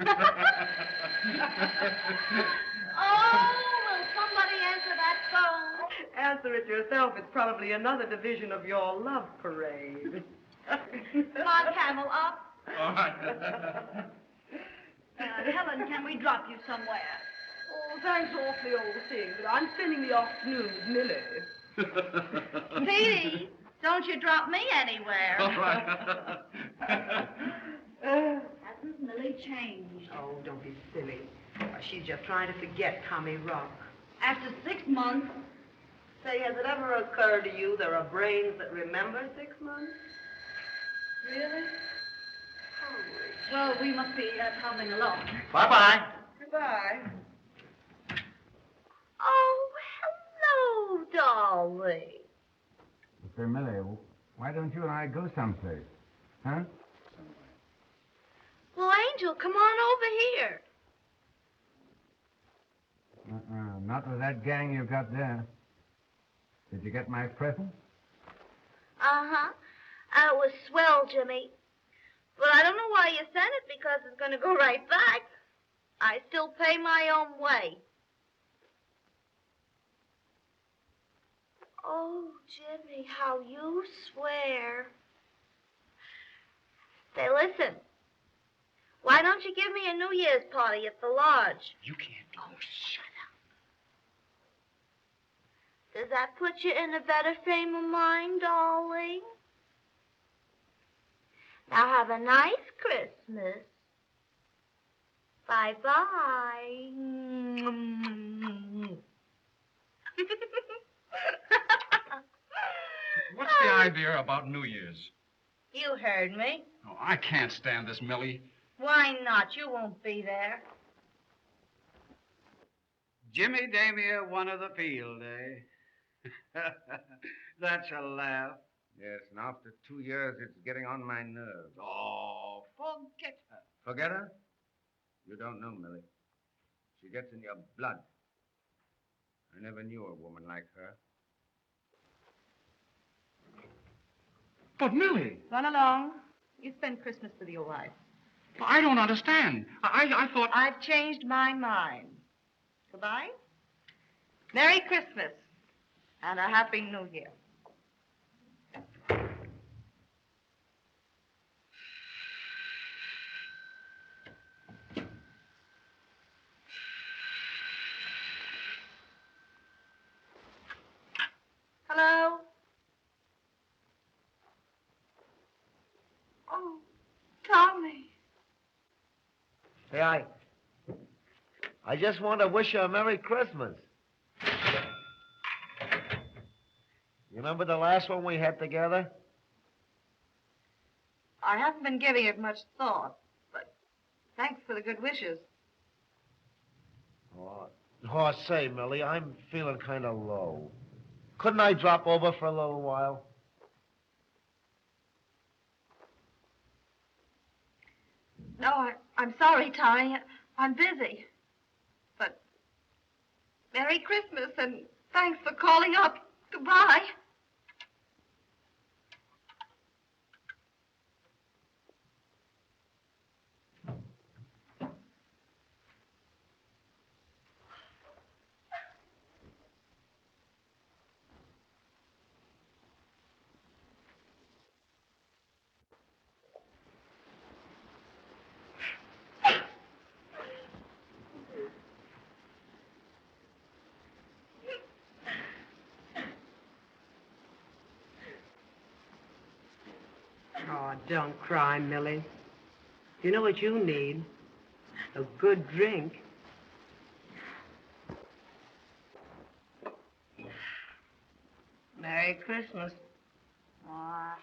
Oh, will somebody answer that phone?
Answer it yourself. It's probably another division of your love parade.
Come on, Camel, up.
All right.
Helen, can we drop you somewhere?
Oh, thanks awfully, old thing, but I'm spending the afternoon with Millie.
Petey, don't you drop me anywhere.
All right.
Hasn't Millie changed?
Oh, don't be silly. She's just trying to forget Tommy Rock.
After 6 months?
Say, has it ever occurred to you there are brains that remember 6 months?
Really? Well, we must be traveling along.
Bye-bye.
Goodbye.
Oh, hello, darling.
Say, Millie, why don't you and I go someplace? Huh?
Well, Angel, come on over here.
Not with that gang you've got there. Did you get my present?
Uh-huh. It was swell, Jimmy. But I don't know why you sent it, because it's going to go right back. I still pay my own way. Oh, Jimmy, how you swear. Say, listen. Why don't you give me a New Year's party at the lodge?
You can't.
Oh, shut up. Does that put you in a better frame of mind, darling? Now have a nice Christmas. Bye-bye.
What's the idea about New Year's?
You heard me.
Oh, I can't stand this, Millie.
Why not? You won't be there.
Jimmy Damier won of the field, eh? That's a laugh.
Yes, and after 2 years, it's getting on my nerves.
Oh, forget her.
Forget her? You don't know, Millie. She gets in your blood. I never knew a woman like her.
But, Millie,
Run along. You spend Christmas with your wife.
I don't understand. I thought...
I've changed my mind. Goodbye. Merry Christmas. And a Happy New Year. Hello? Oh, Tommy.
Hey, I just want to wish you a Merry Christmas. You remember the last one we had together?
I haven't been giving it much thought, but thanks for the good wishes.
Oh, say, Millie, I'm feeling kind of low. Couldn't I drop over for a little while?
No, I'm sorry, Tommy. I'm busy. But Merry Christmas and thanks for calling up. Goodbye.
Oh, don't cry, Millie. You know what you need? A good drink. Merry Christmas.
Aw.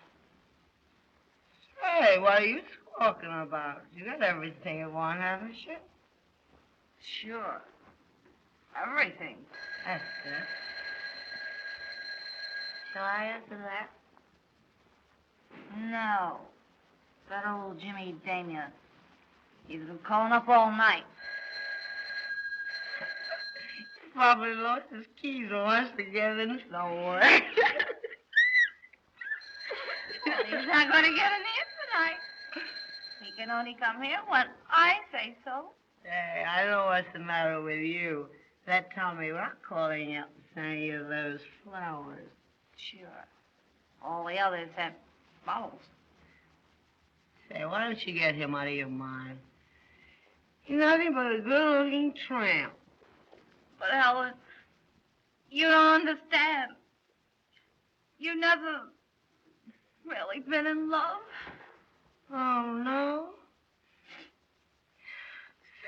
Hey, what are you talking about? You got everything you want, haven't you?
Sure. Everything.
That's good.
Shall I answer that? No. That old Jimmy Damier. He's been calling up all night.
Probably lost his keys and wants to get in somewhere.
He's not going to get in here tonight. He can only come here when I say so.
Hey, I know what's the matter with you. That Tommy Rock calling up and sending you those flowers.
Sure. All the others have bottles.
Say, why don't you get him out of your mind? He's nothing but a good-looking tramp.
But, Helen, you don't understand. You've never really been in love.
Oh, no?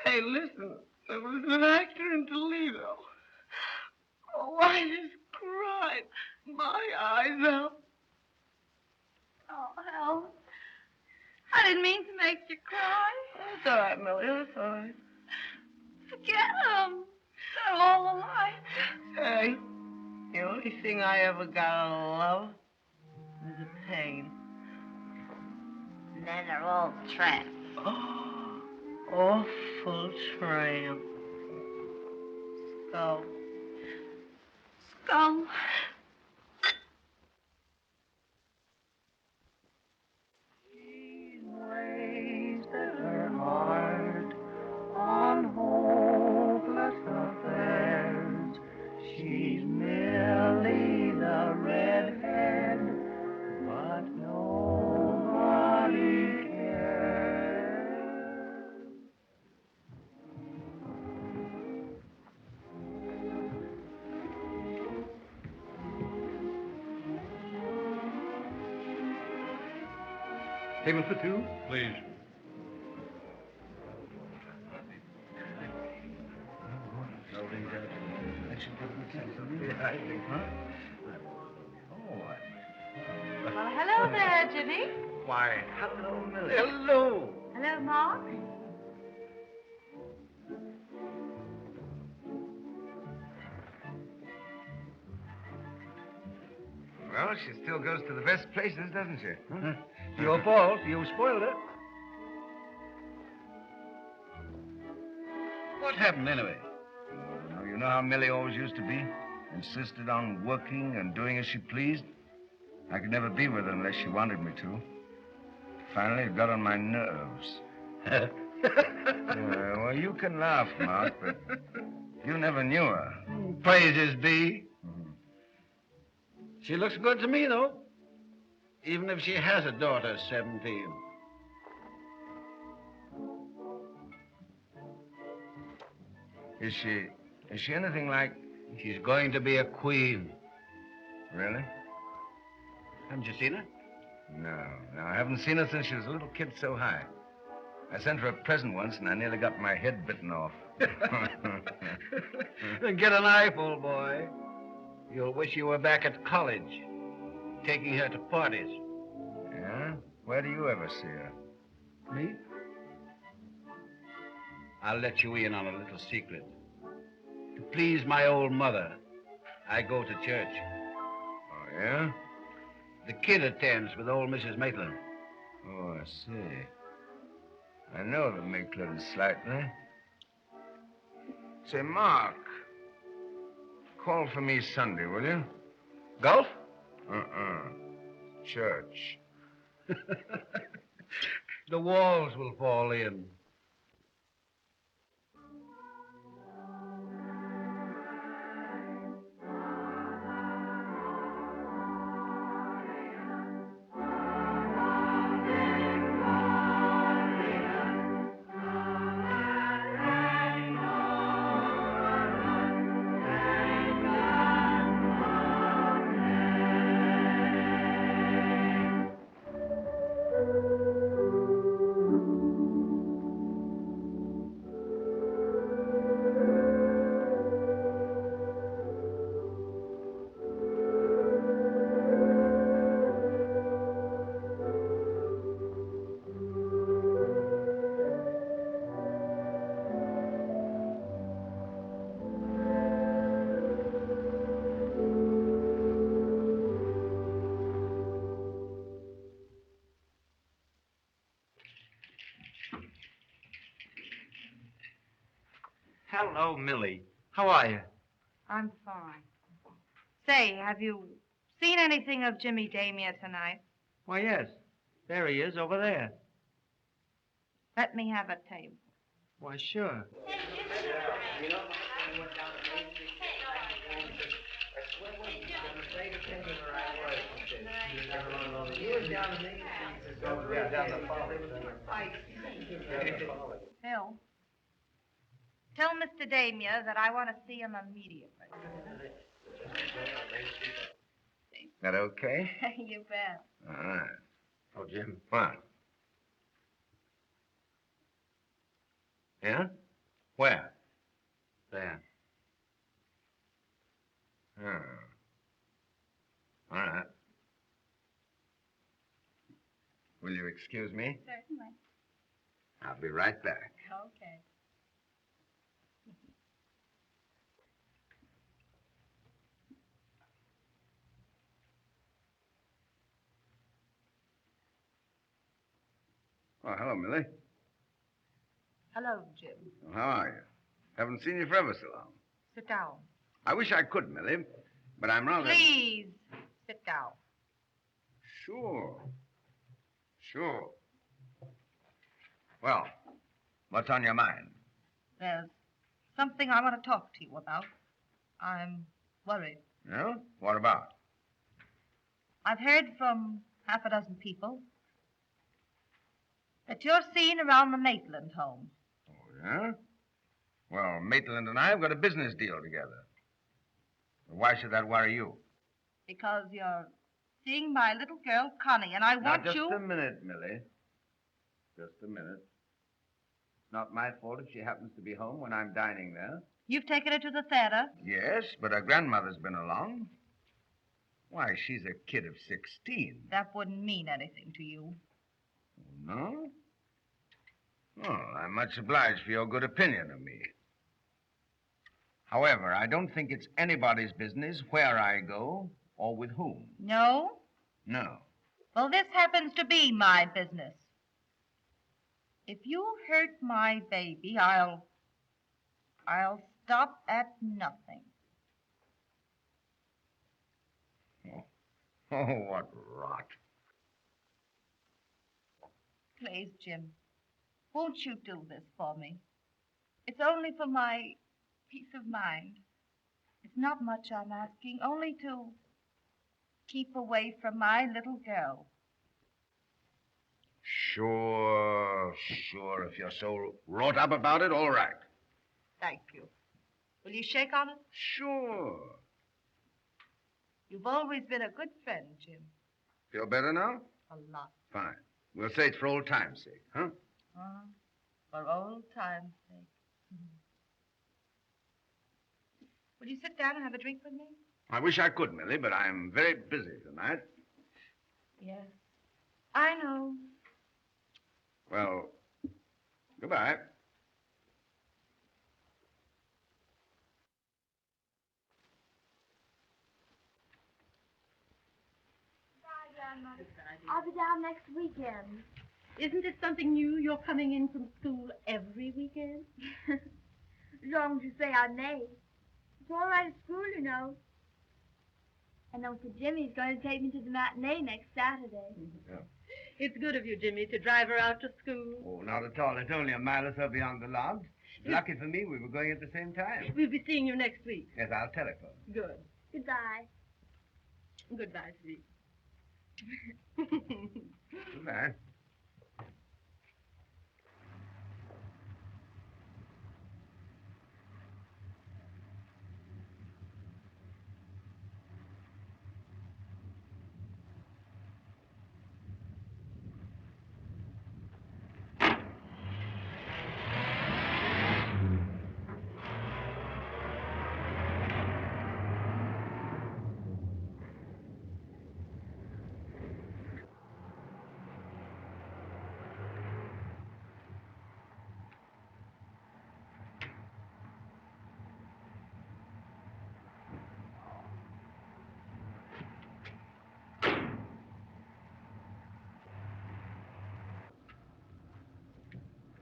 Say, listen, there was an actor in Toledo. Oh, I just cried my eyes out.
Oh, Helen, I didn't mean to make you cry.
That's all right, Millie, that's all right.
Forget them. They're all alike.
Say, the only thing I ever got out of love was the pain.
And then they're all tramps.
Oh, awful tramp. Skull.
Skull.
She's wasted her heart on hopeless affairs. She's Millie the redhead, but nobody cares.
Table for two, please.
Well, hello there, Jimmy.
Why, hello, Millie. Hello.
Hello, Mark.
Well, she still goes to the best places, doesn't she?
Huh? Your fault. You spoiled it.
What happened, anyway? Oh, you know how Millie always used to be? Insisted on working and doing as she pleased. I could never be with her unless she wanted me to. Finally, it got on my nerves. Well, you can laugh, Mark, but you never knew her.
Praises be. She looks good to me, though. Even if she has a daughter, 17.
Is she anything like...
She's going to be a queen.
Really?
Haven't you seen her?
No, I haven't seen her since she was a little kid so high. I sent her a present once, and I nearly got my head bitten off.
Then get a knife, old boy. You'll wish you were back at college, taking her to parties.
Yeah? Where do you ever see her?
Me? I'll let you in on a little secret. To please my old mother, I go to church.
Yeah?
The kid attends with old Mrs. Maitland.
Oh, I see. I know the Maitland slightly. Say, Mark, call for me Sunday, will you?
Golf?
Church.
The walls will fall in.
Hello, Millie. How are you?
I'm fine. Say, have you seen anything of Jimmy Damier tonight?
Why, yes. There he is, over there.
Let me have a table.
Why, sure.
Phil, tell Mr. Damier that I want to see him immediately.
That okay?
You bet.
All right.
Oh, Jim.
What? Yeah? Where?
There.
Oh. All right. Will you excuse me?
Certainly.
I'll be right back.
Okay.
Oh, hello, Millie.
Hello, Jim.
Well, how are you? Haven't seen you for ever so long.
Sit down.
I wish I could, Millie, but I'm rather...
Please, sit down.
Sure. Sure. Well, what's on your mind?
There's something I want to talk to you about. I'm worried.
Yeah? What about?
I've heard from half a dozen people that you're seen around the Maitland home.
Oh, yeah? Well, Maitland and I have got a business deal together. Why should that worry you?
Because you're seeing my little girl, Connie, and I want
now,
you...
just a minute, Millie. Just a minute. It's not my fault if she happens to be home when I'm dining there.
You've taken her to the theater?
Yes, but her grandmother's been along. Why, she's a kid of 16.
That wouldn't mean anything to you.
No? Well, I'm much obliged for your good opinion of me. However, I don't think it's anybody's business where I go or with whom.
No?
No.
Well, this happens to be my business. If you hurt my baby, I'll stop at nothing.
Oh, what rot.
Please, Jim, won't you do this for me? It's only for my peace of mind. It's not much I'm asking, only to keep away from my little girl.
Sure. If you're so wrought up about it, all right.
Thank you. Will you shake on it?
Sure.
You've always been a good friend, Jim.
Feel better now?
A lot.
Fine. We'll say it's for old time's sake, huh?
For old time's sake. Will you sit down and have a drink with me?
I wish I could, Millie, but I'm very busy tonight.
Yes. I know.
Well, goodbye.
Grandmother. I'll be down next weekend.
Isn't it something new you're coming in from school every weekend?
As long as you say I may. It's all right at school, you know. And Uncle Jimmy's going to take me to the matinee next Saturday.
Yeah.
It's good of you, Jimmy, to drive her out to school.
Oh, not at all. It's only a mile or so beyond the lodge. Lucky for me, we were going at the same time.
We'll be seeing you next week.
Yes, I'll telephone.
Good.
Goodbye.
Goodbye, sweet.
Goodbye.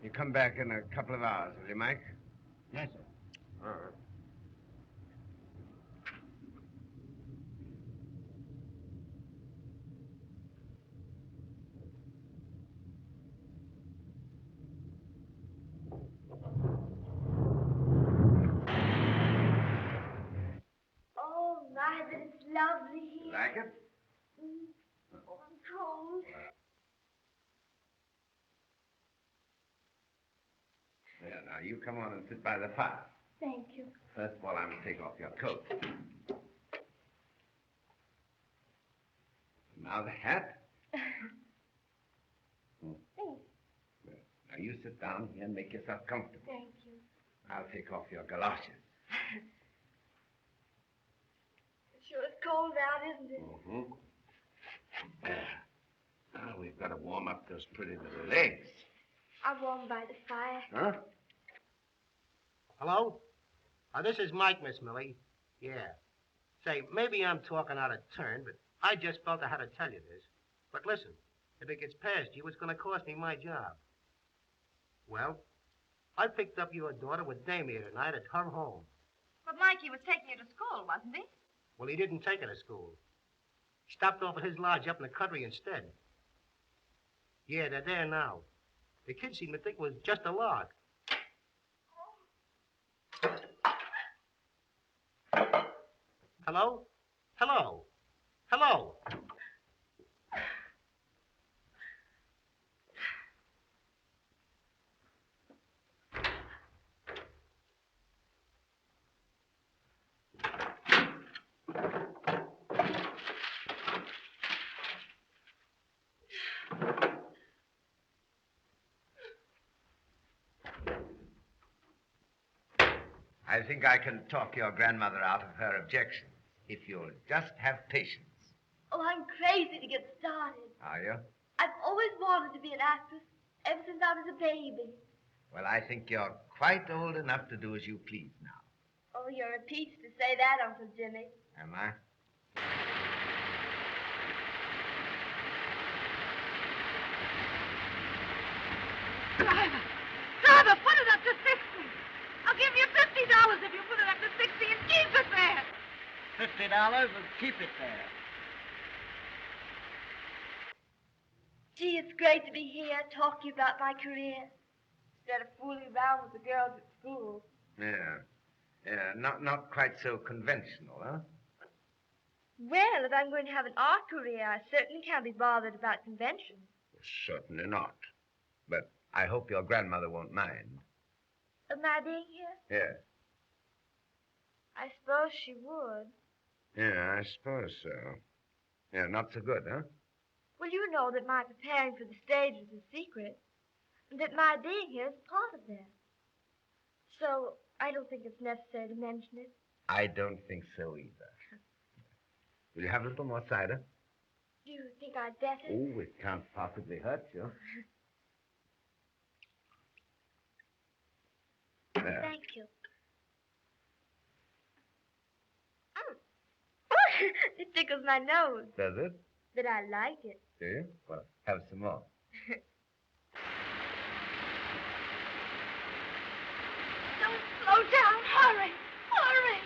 You come back in a couple of hours, will you, Mike?
Yes, sir.
All right.
Oh, my, but it's lovely here.
Like it?
Oh, I'm cold.
Yeah, now you come on and sit by the fire.
Thank you.
First of all, I'm going to take off your coat. Now the hat. Now you sit down here and make yourself comfortable.
Thank you.
I'll take off your galoshes.
It sure is cold out, isn't it?
Mm-hmm. Now we've got to warm up those pretty little legs.
I'm warm by the fire.
Huh?
Hello? This is Mike, Miss Millie. Yeah. Say, maybe I'm talking out of turn, but I just felt I had to tell you this. But listen, if it gets past you, it's going to cost me my job. Well, I picked up your daughter with Damier tonight at her home.
But Mikey was taking you to school, wasn't he?
Well, he didn't take her to school. Stopped off at his lodge up in the country instead. Yeah, they're there now. The kids seem to think it was just a lark. Hello? Hello? Hello?
I think I can talk your grandmother out of her objections, if you'll just have patience.
Oh, I'm crazy to get started.
Are you?
I've always wanted to be an actress ever since I was a baby.
Well, I think you're quite old enough to do as you please now.
Oh, you're a peach to say that, Uncle Jimmy.
Am I?
Driver! Driver, put it up to 60. I'll give you $50 if you put it up to 60 and keep it there.
$50 and keep it there.
Gee, it's great to be here talking about my career instead of fooling around with the girls at school.
Yeah. Yeah, not quite so conventional, huh?
Well, if I'm going to have an art career, I certainly can't be bothered about conventions.
Certainly not. But I hope your grandmother won't mind.
Am I being here?
Yes.
I suppose she would.
Yeah, I suppose so. Yeah, not so good, huh?
Well, you know that my preparing for the stage is a secret, and that my being here is part of that. So I don't think it's necessary to mention it.
I don't think so either. Will you have a little more cider?
Do you think I'd better?
Oh, it can't possibly hurt you. There.
Thank you. It tickles my nose.
Does it?
that I like it.
Do you? Well, have some more.
Don't slow down. Hurry. Hurry.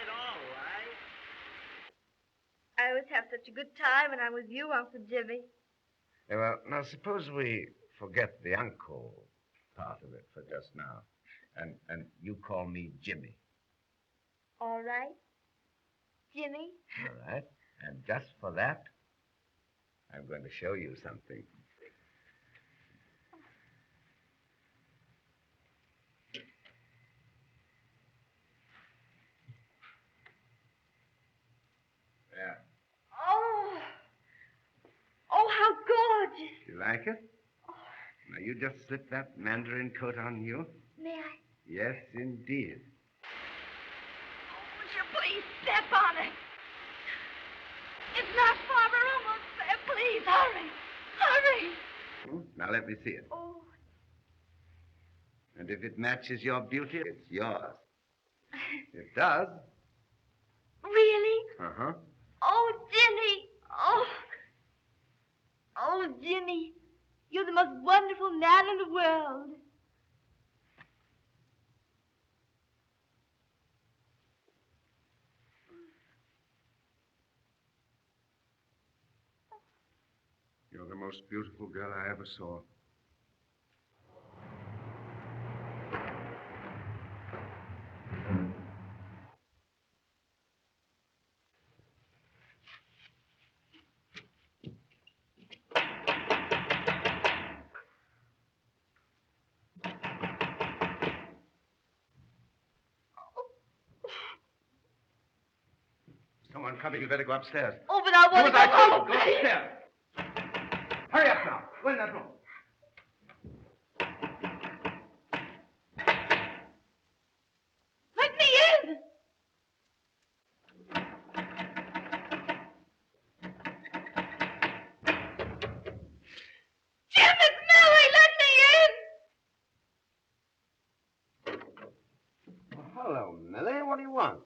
All right.
I always have such a good time when I'm with you, Uncle Jimmy.
Yeah, well, now suppose we forget the uncle part of it for just now. And you call me Jimmy.
All right. Jimmy?
All right. And just for that, I'm going to show you something. Yeah.
Oh, how gorgeous.
You like it? Now, you just slip that mandarin coat on you.
May I?
Yes, indeed.
Would you please step on it? It's not far. We're almost there. Please, hurry. Hurry.
Now, let me see it.
Oh,
And if it matches your beauty, it's yours. It does.
really?
Uh-huh.
Oh, Jimmy. Oh. Oh, Jimmy. You're the most wonderful man in the world.
You're the most beautiful girl I ever saw. Someone coming. You better go upstairs.
Oh, but I want to
Do as I
go
told
home.
you. Go upstairs. Hurry up now. Go in that room.
Let me in. Jim, it's Millie. Let me in.
Well, hello, Millie. What do you want?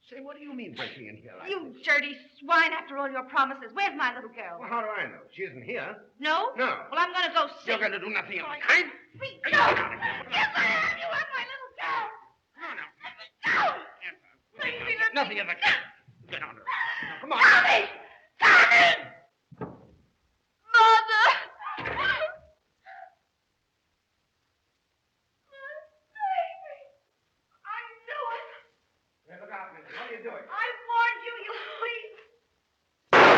Say, what do you mean breaking in here like
You
this?
dirty swine, after all your promises. Where's my little girl?
Well, how do I know? She isn't here.
No?
No.
Well, I'm going to go see.
You're going to do nothing of the kind?
No! Yes, I am. You have my little girl. Let me go. Please, let me
Nothing of the kind. Get on her. Now, come on.
Connie! Connie! Mother!
Hey, look out, Millie. What are you doing?
I warned you, you please.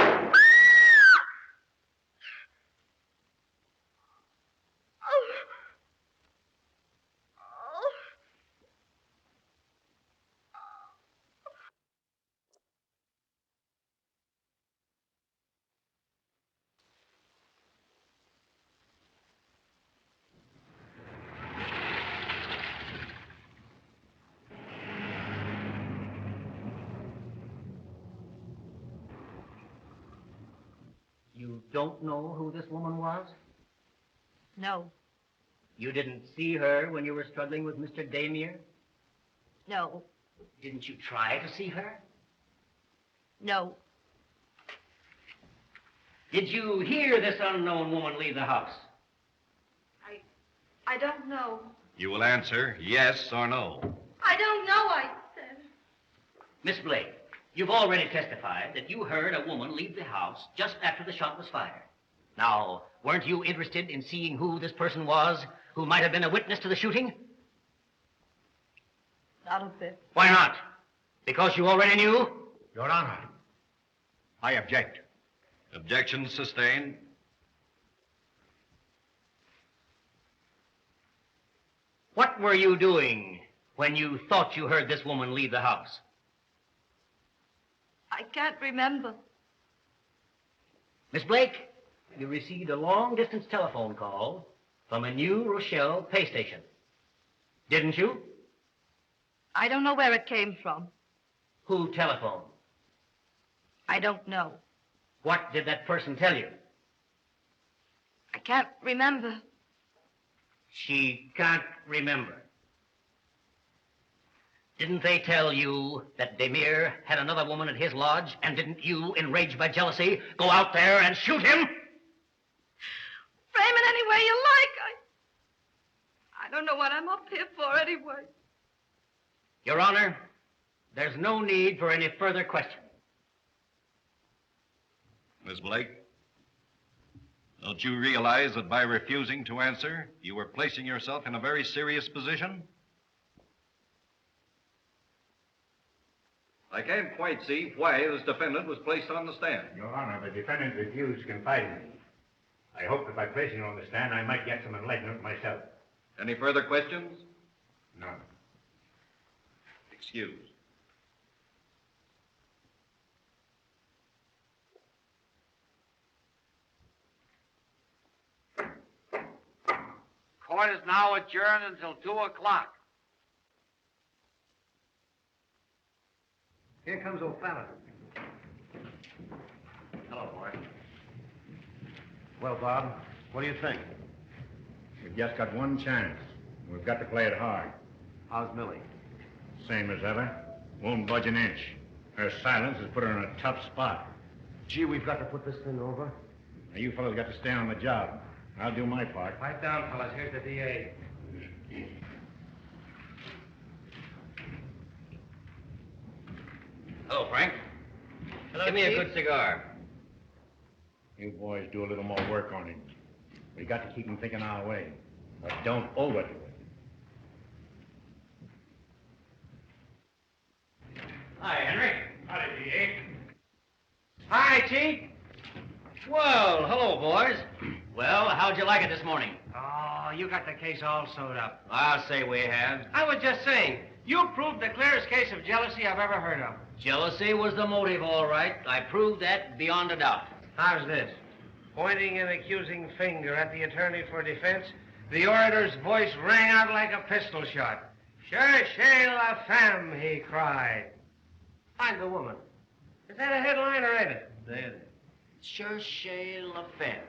You don't know who this woman was?
No.
You didn't see her when you were struggling with Mr. Damier?
No.
Didn't you try to see her?
No.
Did you hear this unknown woman leave the house?
I don't know.
You will answer yes or no.
I don't know, I said.
Miss Blake, you've already testified that you heard a woman leave the house just after the shot was fired. Now, weren't you interested in seeing who this person was who might have been a witness to the shooting?
Not a bit.
Why not? Because you already knew?
Your Honor.
I object. Objection sustained.
What were you doing when you thought you heard this woman leave the house?
I can't remember.
Miss Blake, you received a long-distance telephone call from a New Rochelle pay station. Didn't you?
I don't know where it came from.
Who telephoned?
I don't know.
What did that person tell you?
I can't remember.
She can't remember.
Didn't they tell you that Damier had another woman at his lodge, and didn't you, enraged by jealousy, go out there and shoot him?
Frame it any way you like. I don't know what I'm up here for anyway.
Your Honor, there's no need for any further questions.
Miss Blake, don't you realize that by refusing to answer, you were placing yourself in a very serious position? I can't quite see why this defendant was placed on the stand.
Your Honor, the defendant refused to confide in me. I hoped that by placing him on the stand, I might get some enlightenment myself.
Any further questions?
No.
Excuse.
Court is now adjourned until 2 o'clock.
Here comes old fella.
Hello, boy.
Well, Bob, what do you think?
We've just got one chance. We've got to play it hard.
How's Millie?
Same as ever. Won't budge an inch. Her silence has put her in a tough spot.
Gee, we've got to put this thing over.
Now, you fellas got to stay on the job. I'll do my part.
Pipe down, fellas. Here's the DA.
Hello, Frank.
Hello,
Give me a
Chief.
good cigar.
You boys do a little more work on him. We got to keep him thinking our way. But don't overdo it.
Hi, Henry.
Howdy, DA.
Hi, Chief. Well, hello, boys. Well, how'd you like it this morning?
Oh, you got the case all sewed up.
I'll say we have.
I was just saying, you proved the clearest case of jealousy I've ever heard of.
Jealousy was the motive, all right. I proved that beyond a doubt.
How's this? Pointing an accusing finger at the attorney for defense, the orator's voice rang out like a pistol shot. Cherchez la femme, he cried. Find the woman. Is that a headline or ain't it?
There. Cherchez la femme.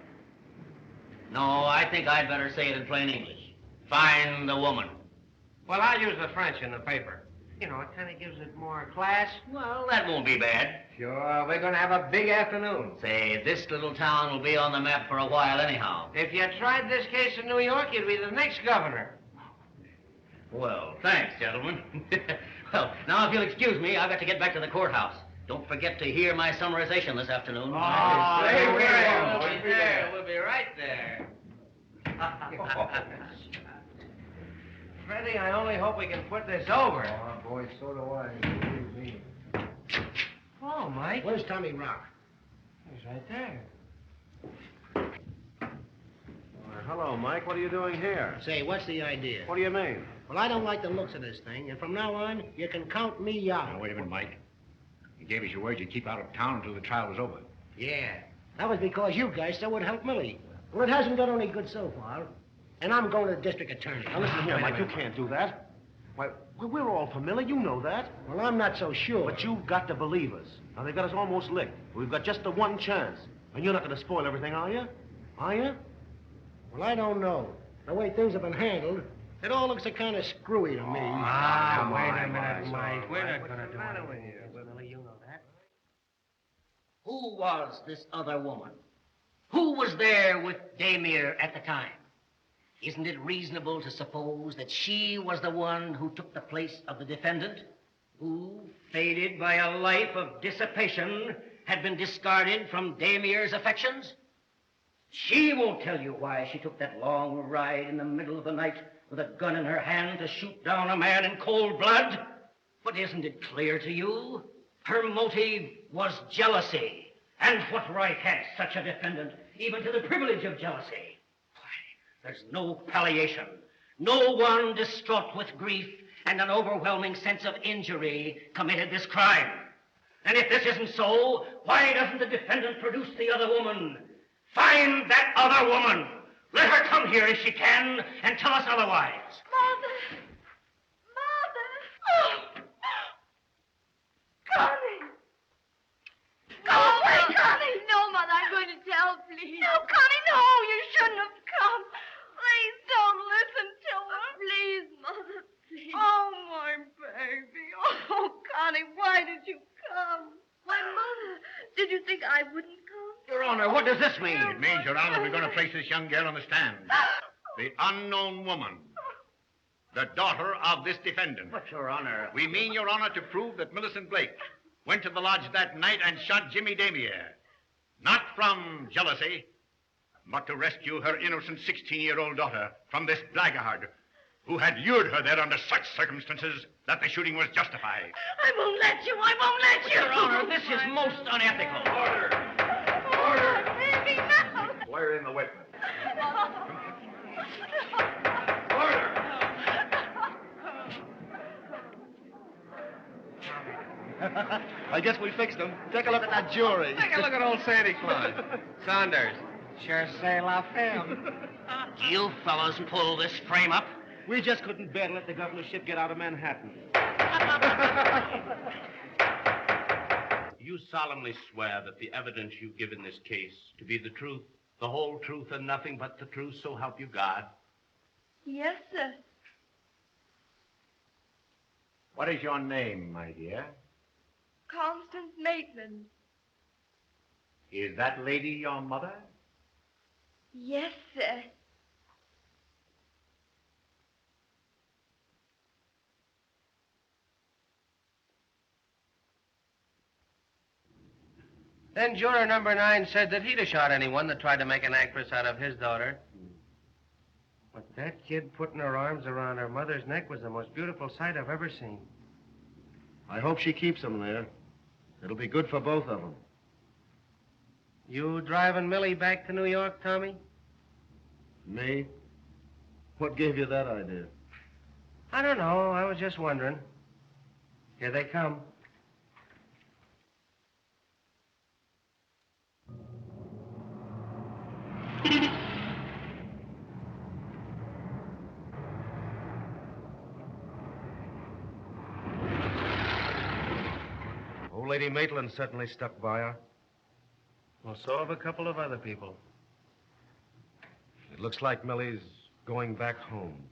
No, I think I'd better say it in plain English. Find the woman.
Well, I'll use the French in the paper. You know, it kind of gives it more class.
Well, that won't be bad.
Sure, we're going to have a big afternoon.
Say, this little town will be on the map for a while anyhow.
If you tried this case in New York, you'd be the next governor.
Well, thanks, gentlemen. Well, now if you'll excuse me, I've got to get back to the courthouse. Don't forget to hear my summarization this afternoon.
Oh,
Stay
we'll be
there.
there.
We'll be right there.
Freddie, I only hope we can put this over.
Oh, boy, so do I. Believe me.
Oh, Mike.
Where's Tommy Rock?
He's right there.
Hello, Mike. What are you doing here?
Say, what's the idea?
What do you mean?
Well, I don't like the looks of this thing, and from now on, you can count me out.
Now, wait a minute, Mike. You gave us your word you'd keep out of town until the trial was over.
Yeah. That was because you guys said would help Millie. Well, it hasn't done any good so far. And I'm going to the district attorney.
Now, listen here, Mike. You can't do that. Why, we're all familiar. You know that.
Well, I'm not so sure.
But you've got to believe us. Now, they've got us almost licked. We've got just the one chance. And you're not going to spoil everything, are you? Are you?
Well, I don't know. The way things have been handled, it all looks a kind of screwy to me.
wait
a minute, Mike.
We're
not going to do anything. Millie, you know that.
Who was this other woman? Who was there with Damier at the time? Isn't it reasonable to suppose that she was the one who took the place of the defendant, who, fated by a life of dissipation, had been discarded from Damier's affections? She won't tell you why she took that long ride in the middle of the night with a gun in her hand to shoot down a man in cold blood. But isn't it clear to you? Her motive was jealousy. And what right had such a defendant even to the privilege of jealousy? Why, there's no palliation. No one distraught with grief and an overwhelming sense of injury committed this crime. And if this isn't so, why doesn't the defendant produce the other woman? Find that other woman. Let her come here if she can and tell us otherwise.
Mother! Mother! Oh! Connie! Go away, Connie! No, Mother, I'm going to tell, please. No, Connie, no! You shouldn't have come. Please don't listen to her. Please, Mother, please. Oh, my baby.
think I wouldn't come?
Your Honor, what does this mean? It means, Your Honor, we're going to place this young girl on the stand. The unknown woman. The daughter of this defendant.
But, Your Honor...
We mean, Your Honor, to prove that Millicent Blake went to the lodge that night and shot Jimmy Damier. Not from jealousy, but to rescue her innocent 16-year-old daughter from this blackguard who had lured her there under such circumstances that the shooting was justified.
I won't let you. I won't let you.
Your Honor, this is most unethical.
Order.
Order. Baby, no.
Swear in the witness.
I guess we fixed them. Take a look at that jury.
Take a look at old Santa Claus. Saunders. Sure say la femme.
You fellows pull this frame up?
We just couldn't bear to let the governorship get out of Manhattan.
You solemnly swear that the evidence you give in this case to be the truth, the whole truth, and nothing but the truth, so help you God?
Yes, sir.
What is your name, my dear?
Constance Maitland.
Is that lady your mother?
Yes, sir.
Then juror number 9 said that he'd have shot anyone that tried to make an actress out of his daughter. But that kid putting her arms around her mother's neck was the most beautiful sight I've ever seen.
I hope she keeps them there. It'll be good for both of them.
You driving Millie back to New York, Tommy?
Me? What gave you that idea?
I don't know. I was just wondering. Here they come.
Old Lady Maitland certainly stuck by her.
Well, so have a couple of other people.
It looks like Millie's going back home.